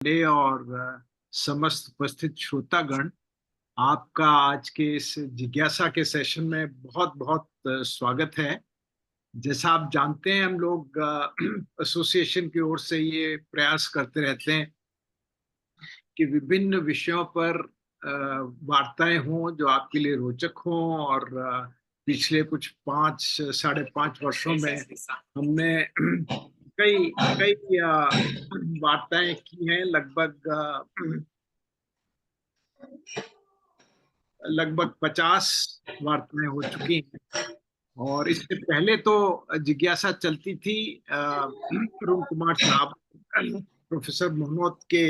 Day और समस्त उपस्थित श्रोतागण, आपका आज के इस जिज्ञासा के सेशन में बहुत बहुत स्वागत है। जैसा आप जानते हैं, हम लोग एसोसिएशन की ओर से ये प्रयास करते रहते हैं कि विभिन्न विषयों पर वार्ताएं हों जो आपके लिए रोचक हों। और पिछले कुछ 5 साढ़े 5 वर्षों में हमने कई कई वार्ताएं की हैं। लगभग 50 वार्ताएं हो चुकी हैं। और इससे पहले तो जिज्ञासा चलती थी अरुण कुमार साहब, प्रोफेसर मोहनोत के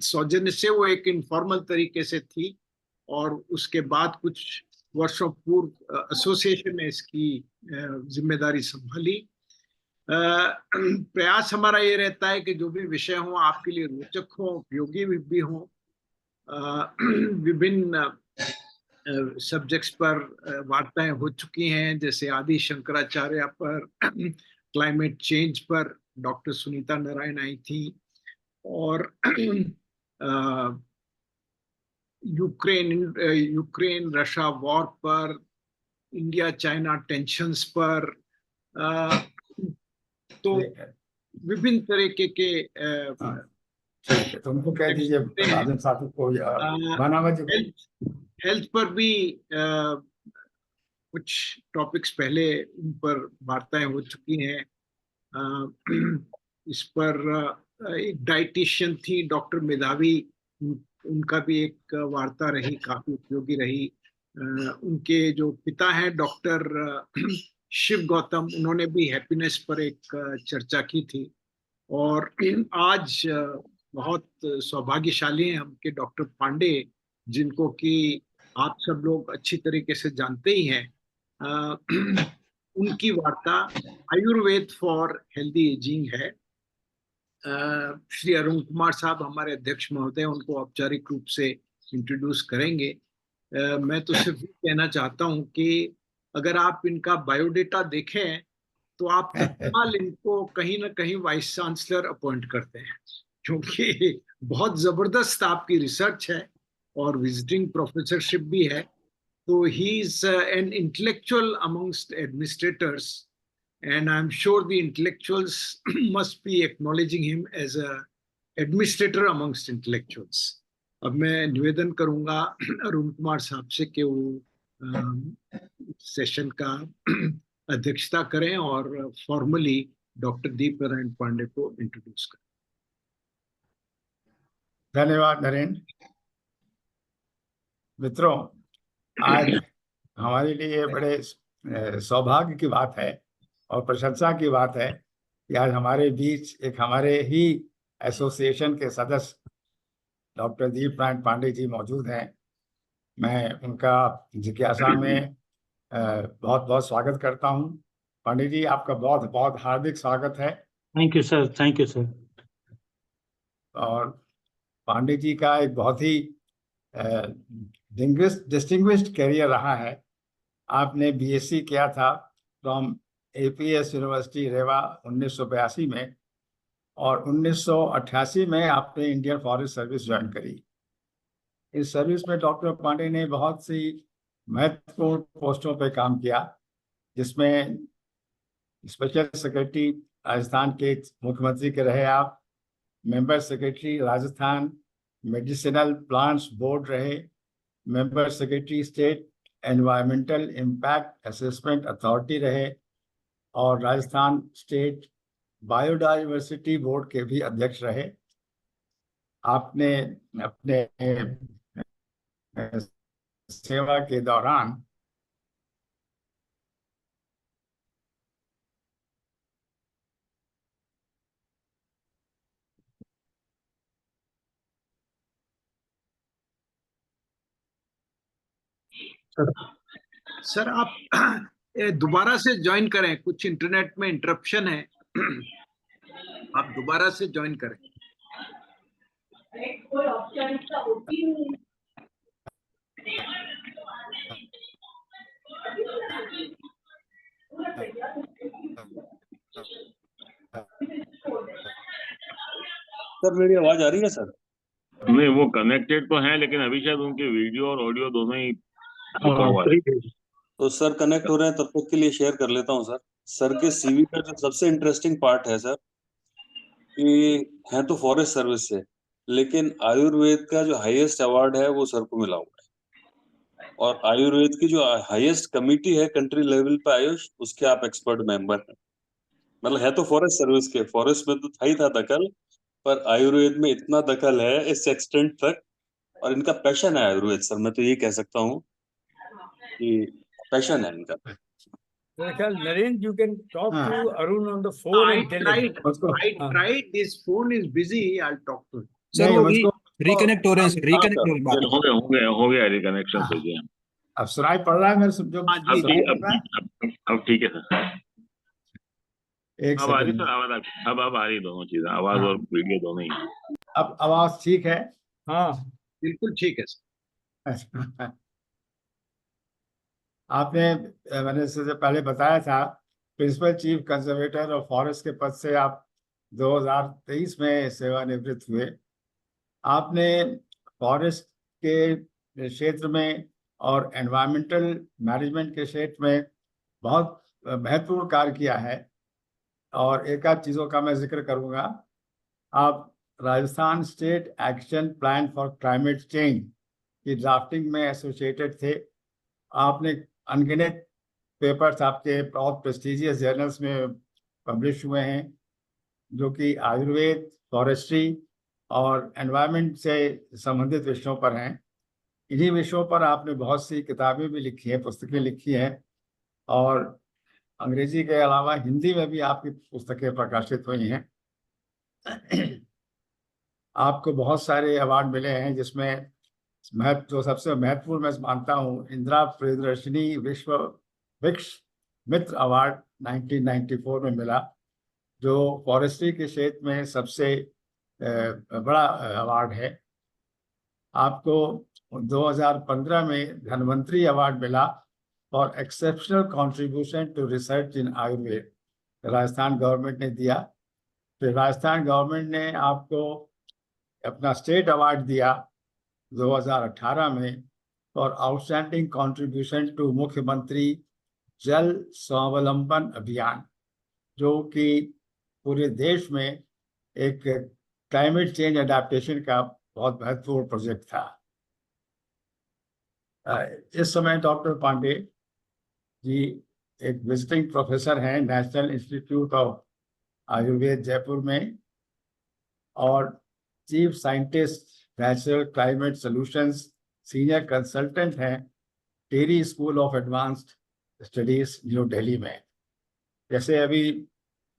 सौजन्य से। वो एक इनफॉर्मल तरीके से थी, और उसके बाद कुछ वर्षों पूर्व एसोसिएशन ने इसकी जिम्मेदारी संभाली। प्रयास हमारा ये रहता है कि जो भी विषय हो आपके लिए रोचक हो, उपयोगी भी हो। विभिन्न सब्जेक्ट्स पर वार्ताएं हो चुकी हैं, जैसे आदि शंकराचार्य पर, क्लाइमेट चेंज पर डॉक्टर सुनीता नारायण आई थी, और यूक्रेन रशिया वॉर पर, इंडिया चाइना टेंशन्स पर। अ, तो विभिन्न तरीके के ठीक है, तो उनको कह दीजिए राजन साथी को या बनावा जी। हेल्थ पर भी कुछ टॉपिक्स पहले उन पर वार्ताएं हो चुकी हैं। इस पर एक डाइटिशियन थी डॉक्टर मेधावी, उनका भी एक वार्ता रही, काफी उपयोगी रही। उनके जो पिता हैं डॉक्टर शिव गौतम, उन्होंने भी हैप्पीनेस पर एक चर्चा की थी। और आज बहुत सौभाग्यशाली हैं हम के डॉक्टर पांडे, जिनको कि आप सब लोग अच्छी तरीके से जानते ही हैं। अ, उनकी वार्ता आयुर्वेद फॉर हेल्दी एजिंग है। श्री अरुण कुमार साहब, हमारे अध्यक्ष महोदय, उनको औपचारिक रूप से इंट्रोड्यूस करेंगे। मैं तो सिर्फ ये कहना चाहता हूं कि अगर आप इनका बायोडेटा देखें तो आप तत्काल इनको कहीं ना कहीं वाइस चांसलर अपॉइंट करते हैं, क्योंकि बहुत जबरदस्त आपकी रिसर्च है और विजिटिंग प्रोफेसरशिप भी है। तो he is an intellectual amongst administrators, and I'm sure the intellectuals must be acknowledging him as a administrator amongst intellectuals. अब मैं निवेदन करूंगा अरुण कुमार साहब से कि वो सेशन का अध्यक्षता करें और फॉर्मली डॉक्टर दीप नारायण पांडे को इंट्रोड्यूस करें। धन्यवाद नरेंद्र। मित्रों, आज हमारे लिए बड़े सौभाग्य की बात है और प्रशंसा की बात है कि आज हमारे बीच एक हमारे ही एसोसिएशन के सदस्य डॉक्टर दीप नारायण पांडे जी मौजूद हैं। मैं उनका जिज्ञासा में बहुत बहुत स्वागत करता हूं। पांडे जी, आपका बहुत बहुत हार्दिक स्वागत है। Thank you sir, thank you sir. और पांडे जी का एक बहुत ही डिस्टिंग्विश्ड करियर रहा है। आपने बीएससी किया था फ्रॉम एपीएस यूनिवर्सिटी रेवा 1982 में, और 1988 में आपने इंडियन फॉरेस्ट सर्विस ज्वाइन करी। इस सर्विस में डॉक्टर पांडे ने बहुत सी महत्वपूर्ण पोस्टों पर काम किया, जिसमें स्पेशल सेक्रेटरी राजस्थान के मुख्यमंत्री के रहे आप, member secretary Rajasthan medicinal plants board रहे, member secretary state environmental impact assessment authority रहे, और राजस्थान स्टेट बायोडाइवर्सिटी बोर्ड के भी अध्यक्ष रहे। आपने अपने सेवा के दौरान सर, आप दोबारा से ज्वाइन करें, कुछ इंटरनेट में इंटरप्शन है। आप दोबारा से ज्वाइन करें। सर मेरी आवाज आ रही है सर? नहीं, वो कनेक्टेड तो है, लेकिन अभी शायद उनके वीडियो और ऑडियो दोनों ही रुका हुआ है। तो सर कनेक्ट हो रहे हैं, तब तक के लिए शेयर कर लेता हूँ सर। सर के सीवी का जो सबसे इंटरेस्टिंग पार्ट है सर, कि है तो फॉरेस्ट सर्विस से, लेकिन आयुर्वेद का जो हाईएस्ट अवार्ड है वो सर को मिला हुआ है। और आयुर्वेद की जो हाईएस्ट कमिटी है कंट्री लेवल पे आयुष, उसके आप एक्सपर्ट मेंबर हैं। मतलब है तो फॉरेस्ट सर्विस के, फॉरेस्ट में तो था ही था दखल, पर आयुर्वेद में इतना दखल है इस एक्सटेंट तक। और इनका पैशन है आयुर्वेद सर, मैं तो ये कह सकता हूँ कि पैशन है इनका। Naren, you can talk हाँ. to Arun on the phone I and tell him. tried. This phone is busy. I'll talk to him. Sir नहीं, वो मुझको रिकनेक्ट हो रहे हैं सर, रिकनेक्ट हो रहे हैं। हो गया रिकनेक्शन हाँ। हो गया। अब सुनाई पड़ रहा है मेरे जो हाँ जी, अब सुनाई ठीक पड़ रहा है? अब ठीक है सर। एक अब आ रही सेकंड सर आवाज, अब आ रही दोनों चीजें, आवाज हाँ। और वीडियो दोनों ही। अब आवाज ठीक है? हाँ, बिल्कुल ठीक है सर। आपने मैंने इससे पहले बताया था, प्रिंसिपल चीफ कंजर्वेटर और फॉरेस्ट के पद से आप 2023 में सेवानिवृत्त हुए। आपने फॉरेस्ट के क्षेत्र में और एनवायरमेंटल मैनेजमेंट के क्षेत्र में बहुत महत्वपूर्ण कार्य किया है। और एक आध चीज़ों का मैं जिक्र करूँगा। आप Rajasthan state action plan for climate change की ड्राफ्टिंग में एसोसिएटेड थे। आपने अनगिनत पेपर्स आपके बहुत प्रेस्टिजियस जर्नल्स में पब्लिश हुए हैं, जो कि आयुर्वेद, फॉरेस्ट्री और एनवायरनमेंट से संबंधित विषयों पर हैं। इन्हीं विषयों पर आपने बहुत सी किताबें भी लिखी हैं, पुस्तकें लिखी हैं, और अंग्रेजी के अलावा हिंदी में भी आपकी पुस्तकें प्रकाशित हुई हैं। आपको बहुत सारे अवार्ड मिले हैं, जिसमें जो सबसे महत्वपूर्ण मैं मानता हूँ, इंदिरा प्रियदर्शिनी विश्व वृक्ष मित्र अवार्ड 1994 में मिला, जो फॉरेस्ट्री के क्षेत्र में सबसे बड़ा अवार्ड है। आपको 2015 में धन्वंतरी अवार्ड मिला for exceptional contribution to research in Ayurveda, Rajasthan government ने दिया। फिर राजस्थान गवर्नमेंट ने आपको अपना स्टेट अवार्ड दिया 2018 में फॉर आउटस्टैंडिंग कंट्रीब्यूशन टू मुख्यमंत्री जल स्वावलंबन अभियान, जो कि पूरे देश में एक क्लाइमेट चेंज अडेप्टेशन का बहुत महत्वपूर्ण प्रोजेक्ट था। इस समय डॉक्टर पांडे जी एक विजिटिंग प्रोफेसर हैं national institute of Ayurveda Jaipur में, और chief scientist natural climate solutions senior consultant हैं TERI school of advanced studies new Delhi में। जैसे अभी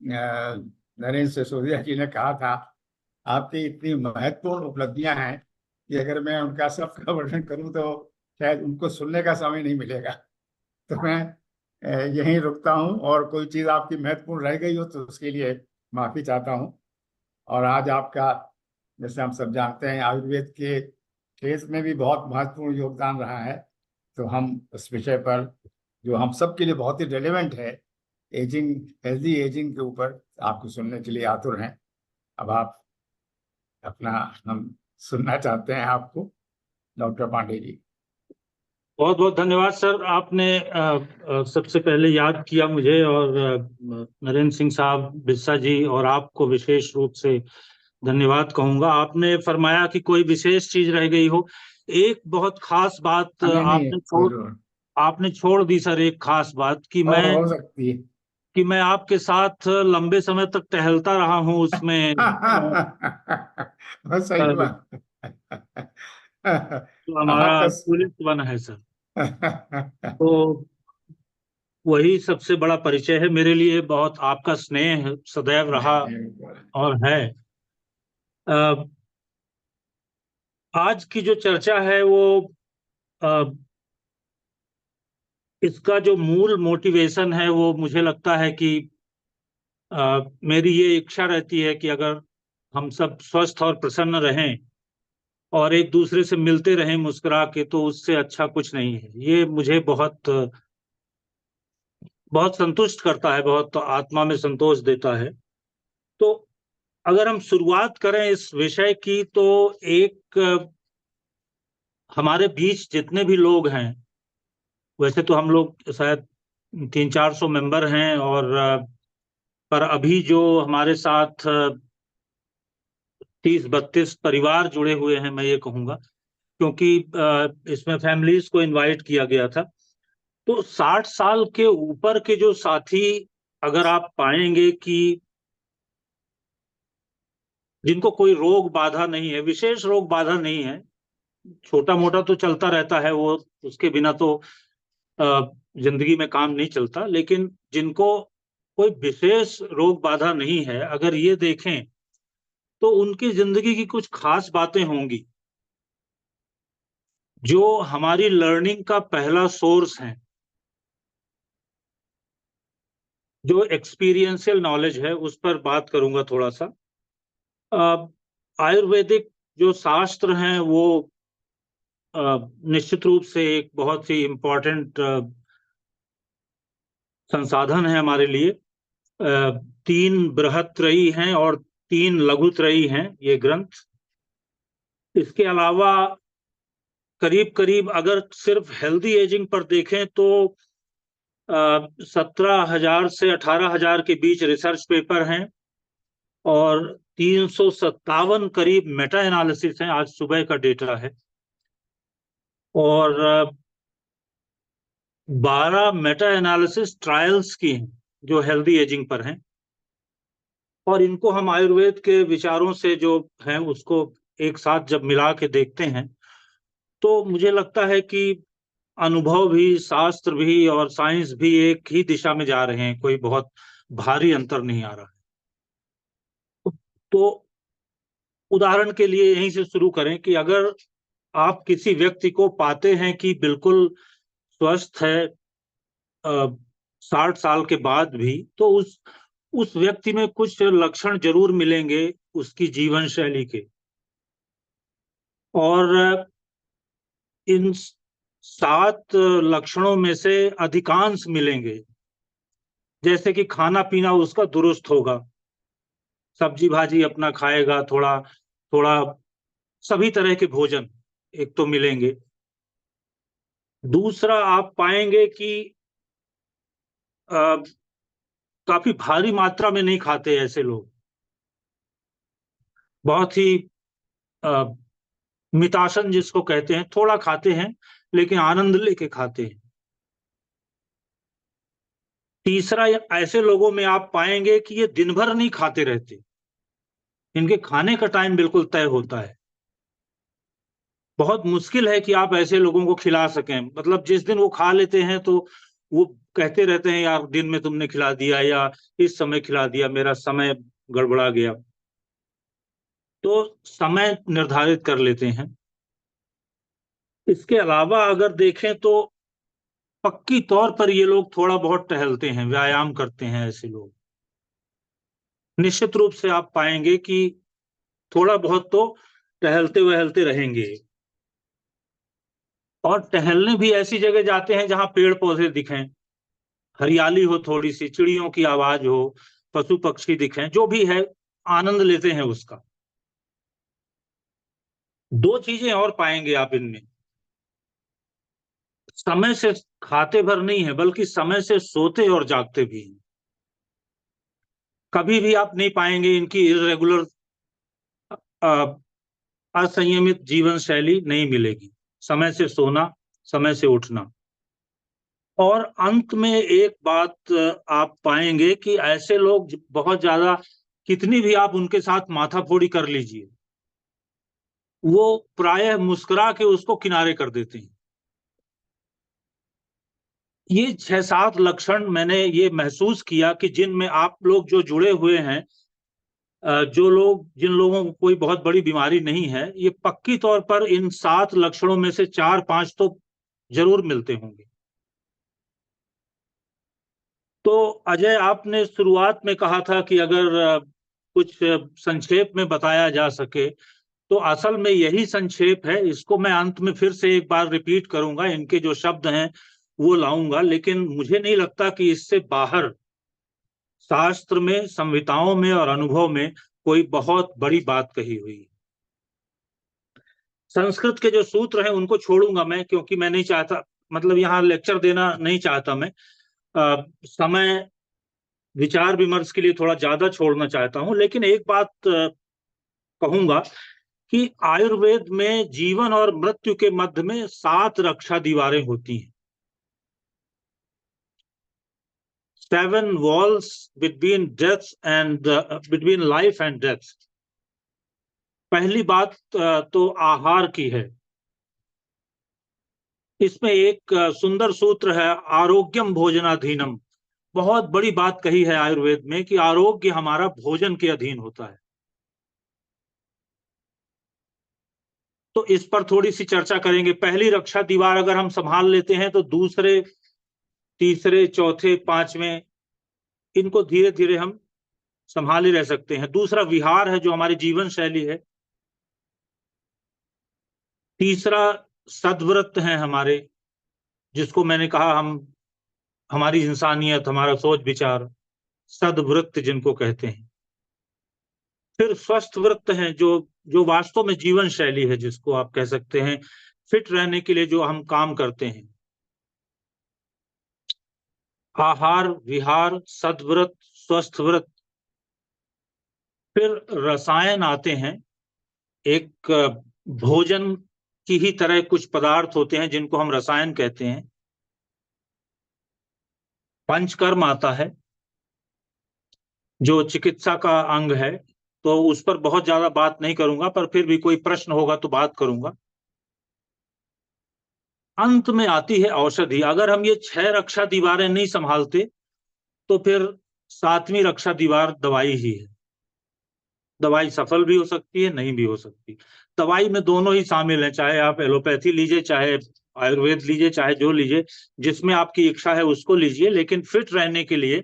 नरेंद्र सिसोदिया जी ने कहा था, आपकी इतनी महत्वपूर्ण उपलब्धियां हैं कि अगर मैं उनका सबका वर्णन करूं तो शायद उनको सुनने का समय नहीं मिलेगा। तो मैं यहीं रुकता हूं, और कोई चीज़ आपकी महत्वपूर्ण रह गई हो तो उसके लिए माफ़ी चाहता हूं। और आज आपका, जैसे हम सब जानते हैं, आयुर्वेद के क्षेत्र में भी बहुत महत्वपूर्ण योगदान रहा है। तो हम उस विषय पर, जो हम सब के लिए बहुत ही रेलेवेंट है, एजिंग, हेल्दी एजिंग के ऊपर आपको सुनने के लिए आतुर हैं। अब आप अपना, हम सुनना चाहते हैं आपको, डॉक्टर पांडे जी। बहुत बहुत धन्यवाद सर। आपने सबसे पहले याद किया मुझे, और नरेंद्र सिंह साहब, बिस्सा जी और आपको विशेष रूप से धन्यवाद कहूंगा। आपने फरमाया कि कोई विशेष चीज रह गई हो। एक बहुत खास बात आपने छोड़ दी सर, एक खास बात कि मैं हो सकती है कि मैं आपके साथ लंबे समय तक टहलता रहा हूं उसमें। सही बात। तो हमारा पुलिस वन है सर, तो वही सबसे बड़ा परिचय है मेरे लिए। बहुत आपका स्नेह सदैव रहा और है। आज की जो चर्चा है वो, इसका जो मूल मोटिवेशन है वो, मुझे लगता है कि मेरी ये इच्छा रहती है कि अगर हम सब स्वस्थ और प्रसन्न रहें और एक दूसरे से मिलते रहें मुस्कुरा के, तो उससे अच्छा कुछ नहीं है। ये मुझे बहुत बहुत संतुष्ट करता है, बहुत आत्मा में संतोष देता है। तो अगर हम शुरुआत करें इस विषय की, तो एक हमारे बीच जितने भी लोग हैं, वैसे तो हम लोग शायद 300-400 मेंबर हैं, और पर अभी जो हमारे साथ 30-32 परिवार जुड़े हुए हैं, मैं ये कहूँगा, क्योंकि इसमें फैमिलीज को इनवाइट किया गया था। तो 60 साल के ऊपर के जो साथी अगर आप पाएंगे कि जिनको कोई रोग बाधा नहीं है, विशेष रोग बाधा नहीं है, छोटा मोटा तो चलता रहता है, वो उसके बिना तो जिंदगी में काम नहीं चलता, लेकिन जिनको कोई विशेष रोग बाधा नहीं है, अगर ये देखें तो उनकी जिंदगी की कुछ खास बातें होंगी जो हमारी लर्निंग का पहला सोर्स है, जो एक्सपीरियंशियल नॉलेज है, उस पर बात करूंगा थोड़ा सा। आयुर्वेदिक जो शास्त्र हैं वो निश्चित रूप से एक बहुत ही इम्पोर्टेंट संसाधन है हमारे लिए। 3 बृहत्त्रयी हैं और 3 लघुत्रयी हैं ये ग्रंथ। इसके अलावा करीब करीब अगर सिर्फ हेल्दी एजिंग पर देखें तो 17,000 से 18,000 के बीच रिसर्च पेपर हैं, और 357 करीब मेटा एनालिसिस हैं, आज सुबह का डेटा है, और 12 मेटा एनालिसिस ट्रायल्स की हैं जो हेल्दी एजिंग पर हैं। और इनको हम आयुर्वेद के विचारों से जो हैं उसको एक साथ जब मिला के देखते हैं तो मुझे लगता है कि अनुभव भी, शास्त्र भी और साइंस भी एक ही दिशा में जा रहे हैं, कोई बहुत भारी अंतर नहीं आ रहा है। तो उदाहरण के लिए यहीं से शुरू करें कि अगर आप किसी व्यक्ति को पाते हैं कि बिल्कुल स्वस्थ है 60 साल के बाद भी, तो उस व्यक्ति में कुछ लक्षण जरूर मिलेंगे उसकी जीवन शैली के, और इन 7 लक्षणों में से अधिकांश मिलेंगे, जैसे कि खाना पीना उसका दुरुस्त होगा, सब्जी भाजी अपना खाएगा, थोड़ा थोड़ा सभी तरह के भोजन एक तो मिलेंगे। दूसरा, आप पाएंगे कि काफी भारी मात्रा में नहीं खाते ऐसे लोग, बहुत ही मितासन जिसको कहते हैं, थोड़ा खाते हैं लेकिन आनंद लेके खाते हैं। तीसरा, ऐसे लोगों में आप पाएंगे कि ये दिन भर नहीं खाते रहते, इनके खाने का टाइम बिल्कुल तय होता है। बहुत मुश्किल है कि आप ऐसे लोगों को खिला सकें, मतलब जिस दिन वो खा लेते हैं तो वो कहते रहते हैं यार दिन में तुमने खिला दिया या इस समय खिला दिया, मेरा समय गड़बड़ा गया। तो समय निर्धारित कर लेते हैं। इसके अलावा अगर देखें तो पक्की तौर पर ये लोग थोड़ा बहुत टहलते हैं, व्यायाम करते हैं ऐसे लोग। निश्चित रूप से आप पाएंगे कि थोड़ा बहुत तो टहलते वहलते रहेंगे, और टहलने भी ऐसी जगह जाते हैं जहां पेड़ पौधे दिखें, हरियाली हो, थोड़ी सी चिड़ियों की आवाज हो, पशु पक्षी दिखें, जो भी है आनंद लेते हैं उसका। 2 चीजें और पाएंगे आप इनमें, समय से खाते भर नहीं है बल्कि समय से सोते और जागते भी हैं। कभी भी आप नहीं पाएंगे इनकी इरेगुलर असंयमित जीवन शैली नहीं मिलेगी, समय से सोना, समय से उठना। और अंत में एक बात आप पाएंगे कि ऐसे लोग बहुत ज्यादा, कितनी भी आप उनके साथ माथाफोड़ी कर लीजिए, वो प्रायः मुस्कुरा के उसको किनारे कर देते हैं। ये 6-7 लक्षण मैंने ये महसूस किया कि जिनमें आप लोग जो जुड़े हुए हैं, जिन लोगों को कोई बहुत बड़ी बीमारी नहीं है, ये पक्की तौर पर इन 7 लक्षणों में से 4-5 तो जरूर मिलते होंगे। तो अजय, आपने शुरुआत में कहा था कि अगर कुछ संक्षेप में बताया जा सके, तो असल में यही संक्षेप है। इसको मैं अंत में फिर से एक बार रिपीट करूंगा, इनके जो शब्द हैं वो लाऊंगा, लेकिन मुझे नहीं लगता कि इससे बाहर शास्त्र में, संहिताओं में और अनुभव में कोई बहुत बड़ी बात कही हुई है। संस्कृत के जो सूत्र हैं उनको छोड़ूंगा मैं, क्योंकि मैं नहीं चाहता, मतलब यहाँ लेक्चर देना नहीं चाहता मैं। समय विचार विमर्श के लिए थोड़ा ज्यादा छोड़ना चाहता हूं। लेकिन एक बात कहूंगा कि आयुर्वेद में जीवन और मृत्यु के मध्य में 7 रक्षा दीवारें होती हैं। 7 walls between death and between life and death। पहली बात तो आहार की है। इसमें एक सुंदर सूत्र है, आरोग्यम भोजनाधीनम। बहुत बड़ी बात कही है आयुर्वेद में कि आरोग्य हमारा भोजन के अधीन होता है। तो इस पर थोड़ी सी चर्चा करेंगे। पहली रक्षा दीवार अगर हम संभाल लेते हैं तो दूसरे, तीसरे, चौथे, पांचवें इनको धीरे धीरे हम संभाले रह सकते हैं। दूसरा विहार है, जो हमारी जीवन शैली है। तीसरा सद्व्रत है हमारे, जिसको मैंने कहा हम, हमारी इंसानियत, हमारा सोच विचार, सद्व्रत जिनको कहते हैं। फिर स्वस्थ व्रत है, जो वास्तव में जीवन शैली है, जिसको आप कह सकते हैं फिट रहने के लिए जो हम काम करते हैं। आहार, विहार, सद्व्रत, स्वस्थ व्रत। फिर रसायन आते हैं। एक भोजन की ही तरह कुछ पदार्थ होते हैं जिनको हम रसायन कहते हैं। पंचकर्म आता है, जो चिकित्सा का अंग है, तो उस पर बहुत ज्यादा बात नहीं करूंगा, पर फिर भी कोई प्रश्न होगा तो बात करूंगा। अंत में आती है औषधि। अगर हम ये 6 रक्षा दीवारें नहीं संभालते तो फिर 7वीं रक्षा दीवार दवाई ही है। दवाई सफल भी हो सकती है, नहीं भी हो सकती। दवाई में दोनों ही शामिल है, चाहे आप एलोपैथी लीजिए, चाहे आयुर्वेद लीजिए, चाहे जो लीजिए, जिसमें आपकी इच्छा है उसको लीजिए। लेकिन फिट रहने के लिए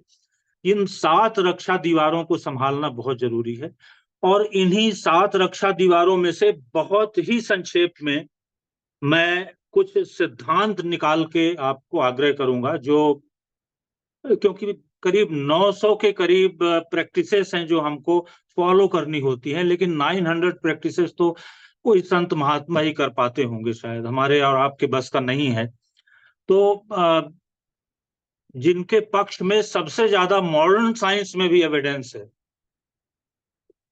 इन 7 रक्षा दीवारों को संभालना बहुत जरूरी है। और इन्हीं 7 रक्षा दीवारों में से बहुत ही संक्षेप में मैं कुछ सिद्धांत निकाल के आपको आग्रह करूंगा, जो, क्योंकि करीब 900 के करीब प्रैक्टिसेस हैं जो हमको फॉलो करनी होती हैं, लेकिन 900 प्रैक्टिसेस तो कोई संत महात्मा ही कर पाते होंगे, शायद हमारे और आपके बस का नहीं है। तो जिनके पक्ष में सबसे ज्यादा मॉडर्न साइंस में भी एविडेंस है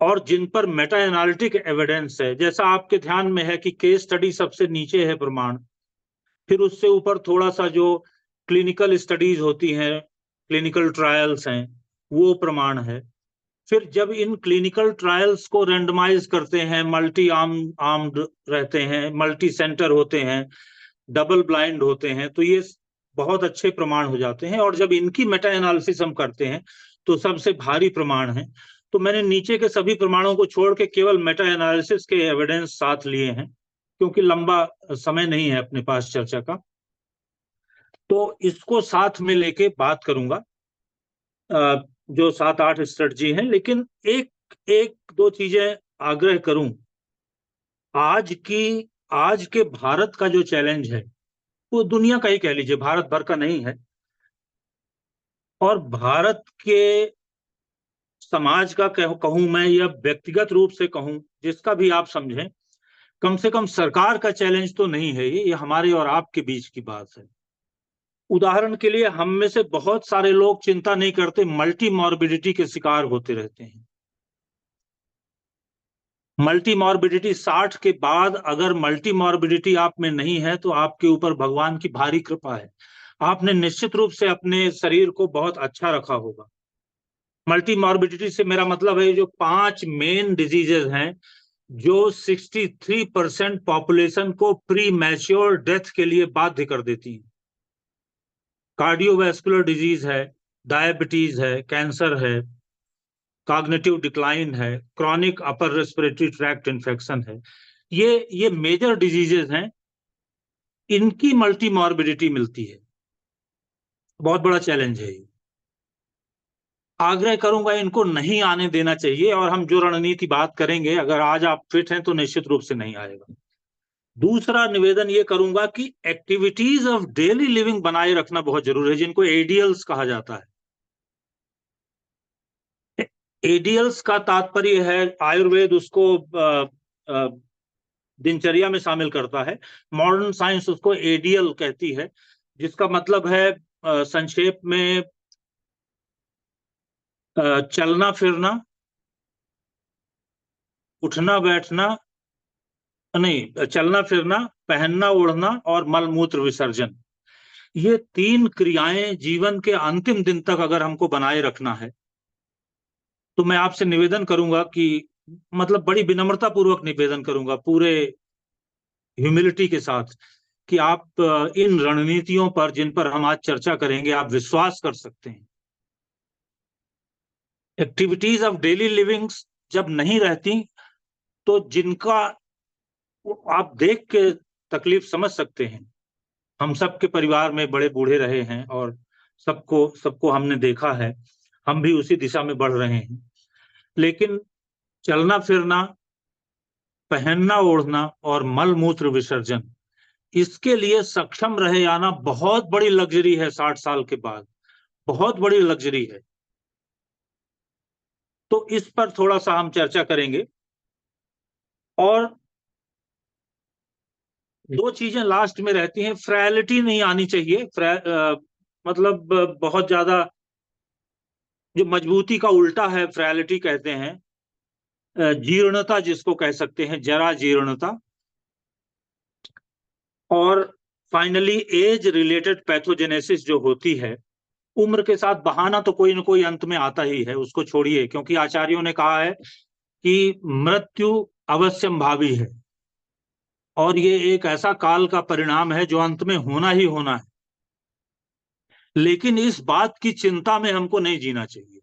और जिन पर मेटा एनालिटिक एविडेंस है, जैसा आपके ध्यान में है कि केस स्टडी सबसे नीचे है प्रमाण, फिर उससे ऊपर थोड़ा सा जो क्लिनिकल स्टडीज होती हैं, क्लिनिकल ट्रायल्स हैं, वो प्रमाण है। फिर जब इन क्लिनिकल ट्रायल्स को रैंडमाइज करते हैं, मल्टी आर्म्ड रहते हैं, मल्टी सेंटर होते हैं, डबल ब्लाइंड होते हैं, तो ये बहुत अच्छे प्रमाण हो जाते हैं। और जब इनकी मेटा एनालिसिस हम करते हैं तो सबसे भारी प्रमाण है। तो मैंने नीचे के सभी प्रमाणों को छोड़ के केवल मेटा एनालिसिस के एविडेंस साथ लिए हैं, क्योंकि लंबा समय नहीं है अपने पास चर्चा का। तो इसको साथ में लेके बात करूंगा, जो 7-8 स्ट्रेटजी हैं। लेकिन एक दो चीजें आग्रह करूं। आज के भारत का जो चैलेंज है, वो दुनिया का ही कह लीजिए, भारत भर का नहीं है। और भारत के समाज का कहूं मैं, या व्यक्तिगत रूप से कहूं, जिसका भी आप समझें, कम से कम सरकार का चैलेंज तो नहीं है ये हमारे और आपके बीच की बात है। उदाहरण के लिए, हम में से बहुत सारे लोग चिंता नहीं करते, मल्टी मॉर्बिडिटी के शिकार होते रहते हैं। मल्टी मॉर्बिडिटी 60 के बाद अगर मल्टी मॉर्बिडिटी आप में नहीं है तो आपके ऊपर भगवान की भारी कृपा है। आपने निश्चित रूप से अपने शरीर को बहुत अच्छा रखा होगा। मल्टी मॉर्बिडिटी से मेरा मतलब है जो 5 मेन डिजीजेस हैं जो 63% पॉपुलेशन को प्री मैच्योर डेथ के लिए बाध्य कर देती हैं। कार्डियोवैस्कुलर डिजीज है, डायबिटीज है, कैंसर है, कॉग्निटिव डिक्लाइन है, chronic upper respiratory tract infection है। ये मेजर डिजीजेस हैं, इनकी मल्टी मॉर्बिडिटी मिलती है। बहुत बड़ा चैलेंज है ये। आग्रह करूंगा इनको नहीं आने देना चाहिए। और हम जो रणनीति बात करेंगे, अगर आज आप फिट हैं तो निश्चित रूप से नहीं आएगा। दूसरा निवेदन ये करूंगा कि एक्टिविटीज ऑफ डेली लिविंग बनाए रखना बहुत जरूरी है, जिनको एडीएल्स कहा जाता है। एडीएल्स का तात्पर्य है, आयुर्वेद उसको दिनचर्या में शामिल करता है, मॉडर्न साइंस उसको एडीएल कहती है, जिसका मतलब है संक्षेप में चलना फिरना, उठना बैठना, नहीं, चलना फिरना, पहनना ओढ़ना और मलमूत्र विसर्जन। ये 3 क्रियाएं जीवन के अंतिम दिन तक अगर हमको बनाए रखना है, तो मैं आपसे निवेदन करूंगा कि, मतलब बड़ी विनम्रता पूर्वक निवेदन करूंगा, पूरे ह्यूमिलिटी के साथ, कि आप इन रणनीतियों पर, जिन पर हम आज चर्चा करेंगे, आप विश्वास कर सकते हैं। एक्टिविटीज ऑफ डेली लिविंग्स जब नहीं रहती, तो जिनका आप देख के तकलीफ समझ सकते हैं। हम सबके परिवार में बड़े बूढ़े रहे हैं और सबको हमने देखा है, हम भी उसी दिशा में बढ़ रहे हैं। लेकिन चलना फिरना, पहनना ओढ़ना और मल मूत्र विसर्जन, इसके लिए सक्षम रहे आना बहुत बड़ी लग्जरी है। 60 साल के बाद बहुत बड़ी लग्जरी है। तो इस पर थोड़ा सा हम चर्चा करेंगे। और 2 चीजें लास्ट में रहती हैं। फ्रैलिटी नहीं आनी चाहिए, मतलब बहुत ज्यादा, जो मजबूती का उल्टा है फ्रैलिटी कहते हैं, जीर्णता जिसको कह सकते हैं, जरा जीर्णता। और फाइनली एज रिलेटेड पैथोजेनेसिस जो होती है, उम्र के साथ बहाना तो कोई ना कोई अंत में आता ही है, उसको छोड़िए, क्योंकि आचार्यों ने कहा है कि मृत्यु अवश्यंभावी है और ये एक ऐसा काल का परिणाम है जो अंत में होना ही होना है। लेकिन इस बात की चिंता में हमको नहीं जीना चाहिए।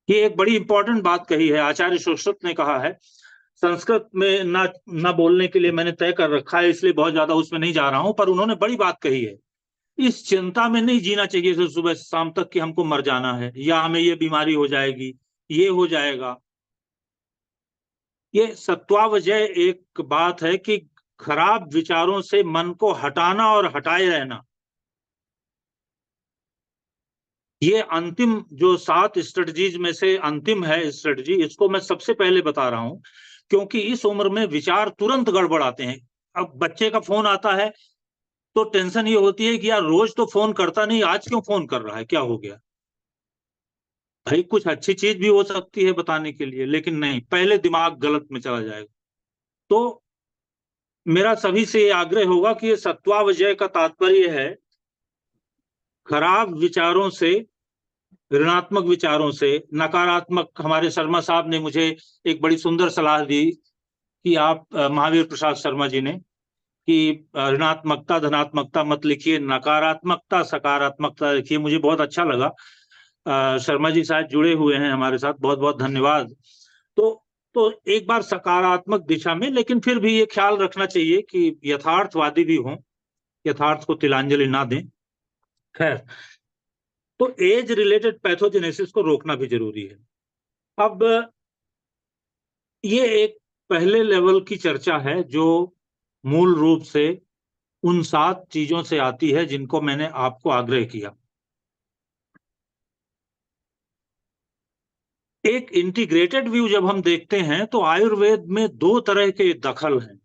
ये एक बड़ी इंपॉर्टेंट बात कही है, आचार्य सुश्रुत ने कहा है। संस्कृत में ना बोलने के लिए मैंने तय कर रखा है, इसलिए बहुत ज्यादा उसमें नहीं जा रहा हूं, पर उन्होंने बड़ी बात कही है। इस चिंता में नहीं जीना चाहिए कि सुबह से शाम तक कि हमको मर जाना है, या हमें ये बीमारी हो जाएगी, ये हो जाएगा। ये सत्वावजय एक बात है कि खराब विचारों से मन को हटाना और हटाए रहना। ये अंतिम जो 7 स्ट्रेटजीज में से अंतिम है स्ट्रेटजी, इसको मैं सबसे पहले बता रहा हूं, क्योंकि इस उम्र में विचार तुरंत गड़बड़ाते हैं। अब बच्चे का फोन आता है तो टेंशन ये होती है कि यार रोज तो फोन करता नहीं, आज क्यों फोन कर रहा है, क्या हो गया। भाई कुछ अच्छी चीज भी हो सकती है बताने के लिए, लेकिन नहीं, पहले दिमाग गलत में चला जाएगा। तो मेरा सभी से ये आग्रह होगा कि ये सत्वावजय का तात्पर्य है खराब विचारों से, ऋणात्मक विचारों से, नकारात्मक। हमारे शर्मा साहब ने मुझे एक बड़ी सुंदर सलाह दी कि आप, महावीर प्रसाद शर्मा जी ने, कि ऋणात्मकता धनात्मकता मत लिखिए, नकारात्मकता सकारात्मकता लिखिए। मुझे बहुत अच्छा लगा। शर्मा जी शायद जुड़े हुए हैं हमारे साथ, बहुत बहुत धन्यवाद। तो एक बार सकारात्मक दिशा में, लेकिन फिर भी ये ख्याल रखना चाहिए कि यथार्थवादी भी हों, यथार्थ को तिलांजलि ना दें। खैर, तो एज रिलेटेड पैथोजेनेसिस को रोकना भी जरूरी है। अब ये एक पहले लेवल की चर्चा है जो मूल रूप से उन 7 चीजों से आती है जिनको मैंने आपको आग्रह किया। एक इंटीग्रेटेड व्यू जब हम देखते हैं तो आयुर्वेद में 2 तरह के दखल हैं।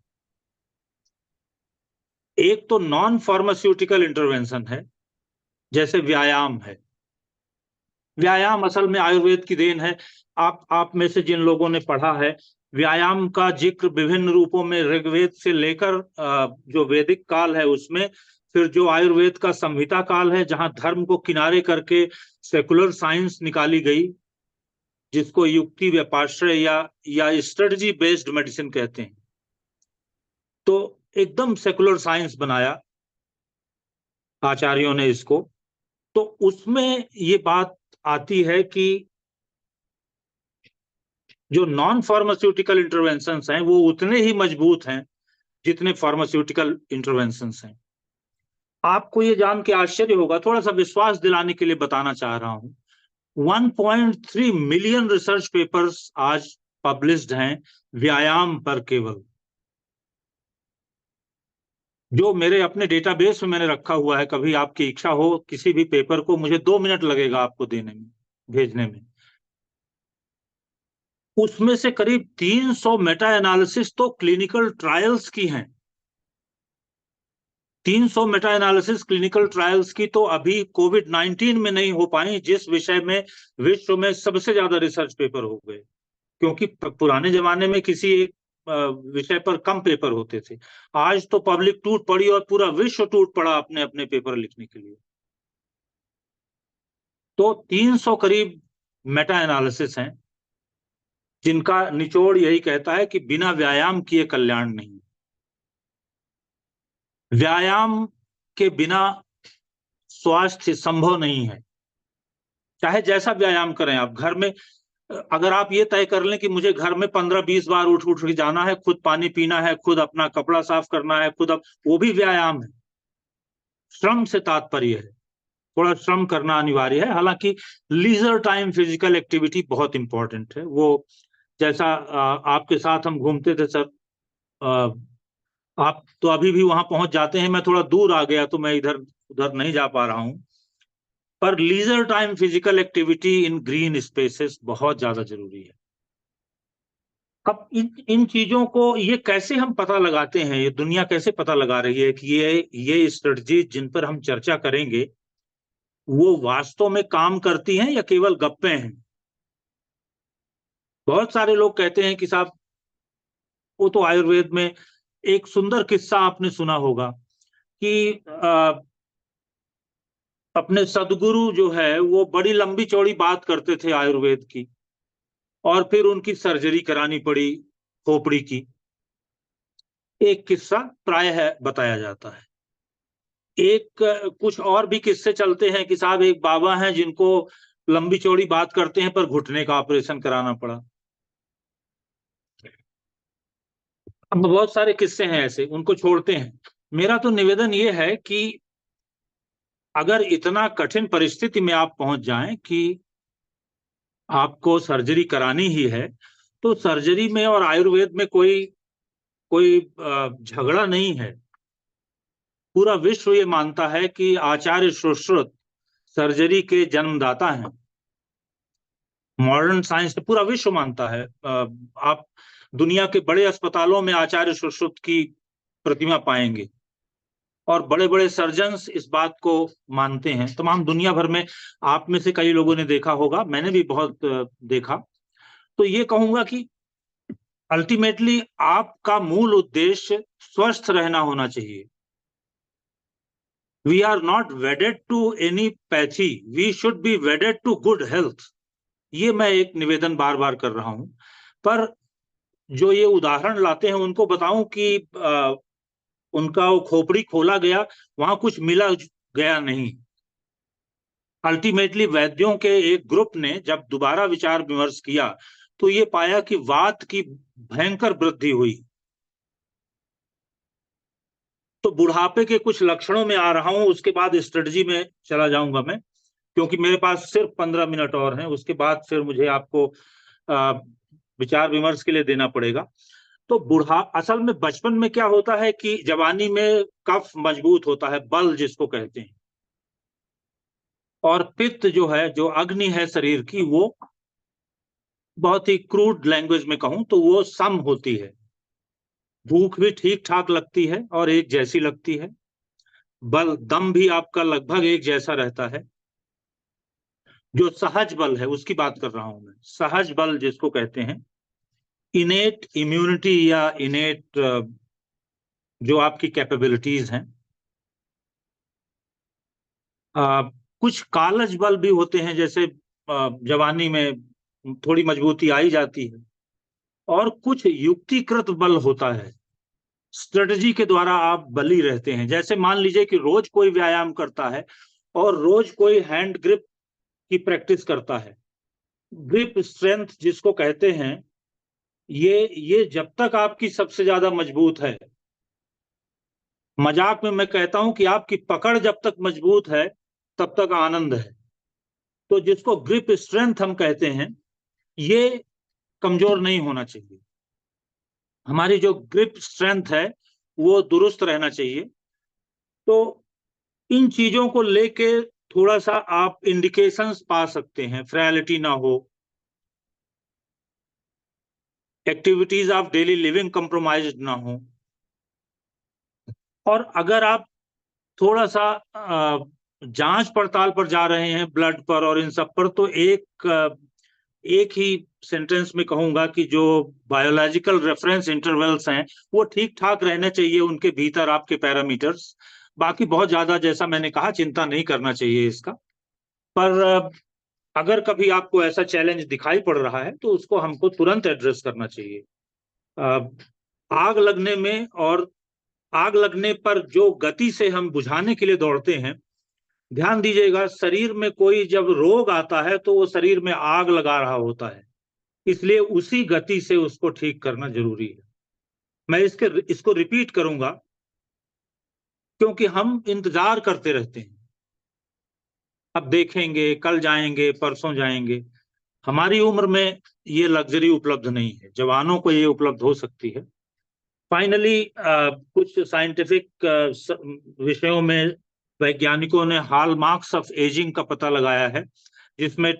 एक तो नॉन फार्मास्यूटिकल इंटरवेंशन है, जैसे व्यायाम है। व्यायाम असल में आयुर्वेद की देन है। आप में से जिन लोगों ने पढ़ा है, व्यायाम का जिक्र विभिन्न रूपों में ऋग्वेद से लेकर जो वैदिक काल है उसमें, फिर जो आयुर्वेद का संहिता काल है जहां धर्म को किनारे करके सेकुलर साइंस निकाली गई, जिसको युक्ति व्यापाश्रय या स्ट्रेटजी बेस्ड मेडिसिन कहते हैं। तो एकदम सेकुलर साइंस बनाया आचार्यों ने इसको। तो उसमें ये बात आती है कि जो नॉन फार्मास्यूटिकल इंटरवेंशंस हैं वो उतने ही मजबूत हैं जितने फार्मास्यूटिकल इंटरवेंशंस हैं। आपको ये जान के आश्चर्य होगा, थोड़ा सा विश्वास दिलाने के लिए बताना चाह रहा हूं, 1.3 मिलियन रिसर्च पेपर्स आज पब्लिश्ड हैं व्यायाम पर केवल। जो मेरे अपने डेटाबेस में मैंने रखा हुआ है, कभी आपकी इच्छा हो किसी भी पेपर को, मुझे 2 मिनट लगेगा आपको देने में, भेजने में। उसमें से करीब 300 मेटा एनालिसिस तो क्लिनिकल ट्रायल्स की हैं। 300 मेटा एनालिसिस क्लिनिकल ट्रायल्स की तो अभी कोविड-19 में नहीं हो पाई, जिस विषय में विश्व में सबसे ज्यादा रिसर्च पेपर हो गए, क्योंकि पुराने जमाने में किसी एक विषय पर कम पेपर होते थे। आज तो पब्लिक टूट पड़ी और पूरा विश्व टूट पड़ा अपने अपने पेपर लिखने के लिए। तो 300 करीब मेटा एनालिसिस हैं, जिनका निचोड़ यही कहता है कि बिना व्यायाम किए कल्याण नहीं। व्यायाम के बिना स्वास्थ्य संभव नहीं है। चाहे जैसा व्यायाम करें आप घर में, अगर आप ये तय कर लें कि मुझे घर में 15-20 बार उठ के जाना है, खुद पानी पीना है, खुद अपना कपड़ा साफ करना है, वो भी व्यायाम है। श्रम से तात्पर्य है, थोड़ा श्रम करना अनिवार्य है। हालांकि लीजर टाइम फिजिकल एक्टिविटी बहुत इंपॉर्टेंट है। वो जैसा आपके साथ हम घूमते थे सर, आप तो अभी भी वहां पहुंच जाते हैं, मैं थोड़ा दूर आ गया तो मैं इधर उधर नहीं जा पा रहा हूं, पर leisure time physical activity in green spaces बहुत ज्यादा जरूरी है। अब इन चीजों को ये कैसे हम पता लगाते हैं, ये दुनिया कैसे पता लगा रही है कि ये स्ट्रेटजी जिन पर हम चर्चा करेंगे वो वास्तव में काम करती हैं या केवल गप्पे हैं? बहुत सारे लोग कहते हैं कि साहब वो तो आयुर्वेद में, एक सुंदर किस्सा आपने सुना होगा कि अपने सदगुरु जो है वो बड़ी लंबी चौड़ी बात करते थे आयुर्वेद की, और फिर उनकी सर्जरी करानी पड़ी खोपड़ी की। एक किस्सा प्रायः बताया जाता है। एक कुछ और भी किस्से चलते हैं कि साहब एक बाबा हैं जिनको लंबी चौड़ी बात करते हैं पर घुटने का ऑपरेशन कराना पड़ा। अब बहुत सारे किस्से हैं ऐसे, उनको छोड़ते हैं। मेरा तो निवेदन ये है कि अगर इतना कठिन परिस्थिति में आप पहुंच जाएं कि आपको सर्जरी करानी ही है, तो सर्जरी में और आयुर्वेद में कोई झगड़ा नहीं है। पूरा विश्व ये मानता है कि आचार्य सुश्रुत सर्जरी के जन्मदाता हैं। मॉडर्न साइंस पूरा विश्व मानता है। आप दुनिया के बड़े अस्पतालों में आचार्य सुश्रुत की प्रतिमा पाएंगे और बड़े बड़े सर्जन्स इस बात को मानते हैं। तमाम दुनिया भर में आप में से कई लोगों ने देखा होगा, मैंने भी बहुत देखा। तो ये कहूंगा कि अल्टीमेटली आपका मूल उद्देश्य स्वस्थ रहना होना चाहिए। We are not wedded to any pathy, we should be wedded to good health। ये मैं एक निवेदन बार बार कर रहा हूं। पर जो ये उदाहरण लाते हैं उनको बताऊं कि उनका वो खोपड़ी खोला गया, वहां कुछ मिला गया नहीं। अल्टीमेटली वैद्यों के एक ग्रुप ने जब दोबारा विचार विमर्श किया तो ये पाया कि वात की भयंकर वृद्धि हुई। तो बुढ़ापे के कुछ लक्षणों में आ रहा हूं, उसके बाद स्ट्रेटजी में चला जाऊंगा मैं, क्योंकि मेरे पास सिर्फ 15 मिनट और हैं। उसके बाद फिर मुझे आपको विचार विमर्श के लिए देना पड़ेगा। तो असल में बचपन में क्या होता है कि जवानी में कफ मजबूत होता है, बल जिसको कहते हैं, और पित्त जो है, जो अग्नि है शरीर की, वो बहुत ही क्रूड लैंग्वेज में कहूं तो वो सम होती है। भूख भी ठीक ठाक लगती है और एक जैसी लगती है। बल, दम भी आपका लगभग एक जैसा रहता है। जो सहज बल है उसकी बात कर रहा हूं मैं, सहज बल जिसको कहते हैं। इनेट इम्यूनिटी या इनेट जो आपकी कैपेबिलिटीज हैं। कुछ कालज बल भी होते हैं, जैसे जवानी में थोड़ी मजबूती आई जाती है, और कुछ युक्तिकृत बल होता है। स्ट्रेटजी के द्वारा आप बली रहते हैं। जैसे मान लीजिए कि रोज कोई व्यायाम करता है और रोज कोई हैंड ग्रिप की प्रैक्टिस करता है। ग्रिप स्ट्रेंथ जिसको कहते हैं, ये जब तक आपकी सबसे ज्यादा मजबूत है, मजाक में मैं कहता हूं कि आपकी पकड़ जब तक मजबूत है तब तक आनंद है। तो जिसको ग्रिप स्ट्रेंथ हम कहते हैं, ये कमजोर नहीं होना चाहिए। हमारी जो ग्रिप स्ट्रेंथ है वो दुरुस्त रहना चाहिए। तो इन चीजों को लेके थोड़ा सा आप इंडिकेशंस पा सकते हैं, फ्रैलिटी ना हो, activities of daily living compromised ना हो। और अगर आप थोड़ा सा जांच पड़ताल पर जा रहे हैं, ब्लड पर और इन सब पर, तो एक ही सेंटेंस में कहूंगा कि जो बायोलॉजिकल रेफरेंस इंटरवल्स हैं वो ठीक ठाक रहने चाहिए, उनके भीतर आपके पैरामीटर्स। बाकी बहुत ज्यादा, जैसा मैंने कहा, चिंता नहीं करना चाहिए इसका। पर अगर कभी आपको ऐसा चैलेंज दिखाई पड़ रहा है तो उसको हमको तुरंत एड्रेस करना चाहिए। आग लगने में और आग लगने पर जो गति से हम बुझाने के लिए दौड़ते हैं, ध्यान दीजिएगा, शरीर में कोई जब रोग आता है तो वो शरीर में आग लगा रहा होता है, इसलिए उसी गति से उसको ठीक करना जरूरी है। मैं इसको रिपीट करूंगा क्योंकि हम इंतजार करते रहते हैं, अब देखेंगे, कल जाएंगे, परसों जाएंगे। हमारी उम्र में ये लग्जरी उपलब्ध नहीं है, जवानों को ये उपलब्ध हो सकती है। फाइनली कुछ साइंटिफिक विषयों में वैज्ञानिकों ने हॉलमार्क्स ऑफ एजिंग का पता लगाया है, जिसमें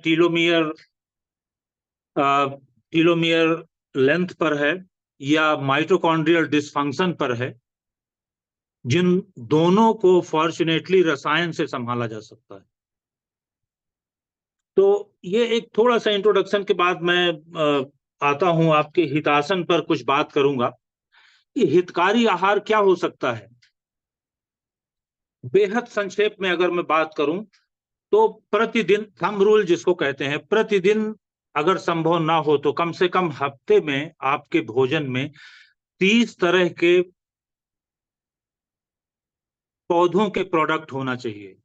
टीलोमियर लेंथ पर है या माइटोकॉन्ड्रियल डिसफंक्शन पर है, जिन दोनों को फॉर्चुनेटली रसायन से संभाला जा सकता है। तो ये एक थोड़ा सा इंट्रोडक्शन के बाद मैं आता हूं आपके हितासन पर कुछ बात करूंगा कि हितकारी आहार क्या हो सकता है। बेहद संक्षेप में अगर मैं बात करूं तो प्रतिदिन, थंब रूल जिसको कहते हैं, प्रतिदिन अगर संभव ना हो तो कम से कम हफ्ते में आपके भोजन में 30 तरह के पौधों के प्रोडक्ट होना चाहिए।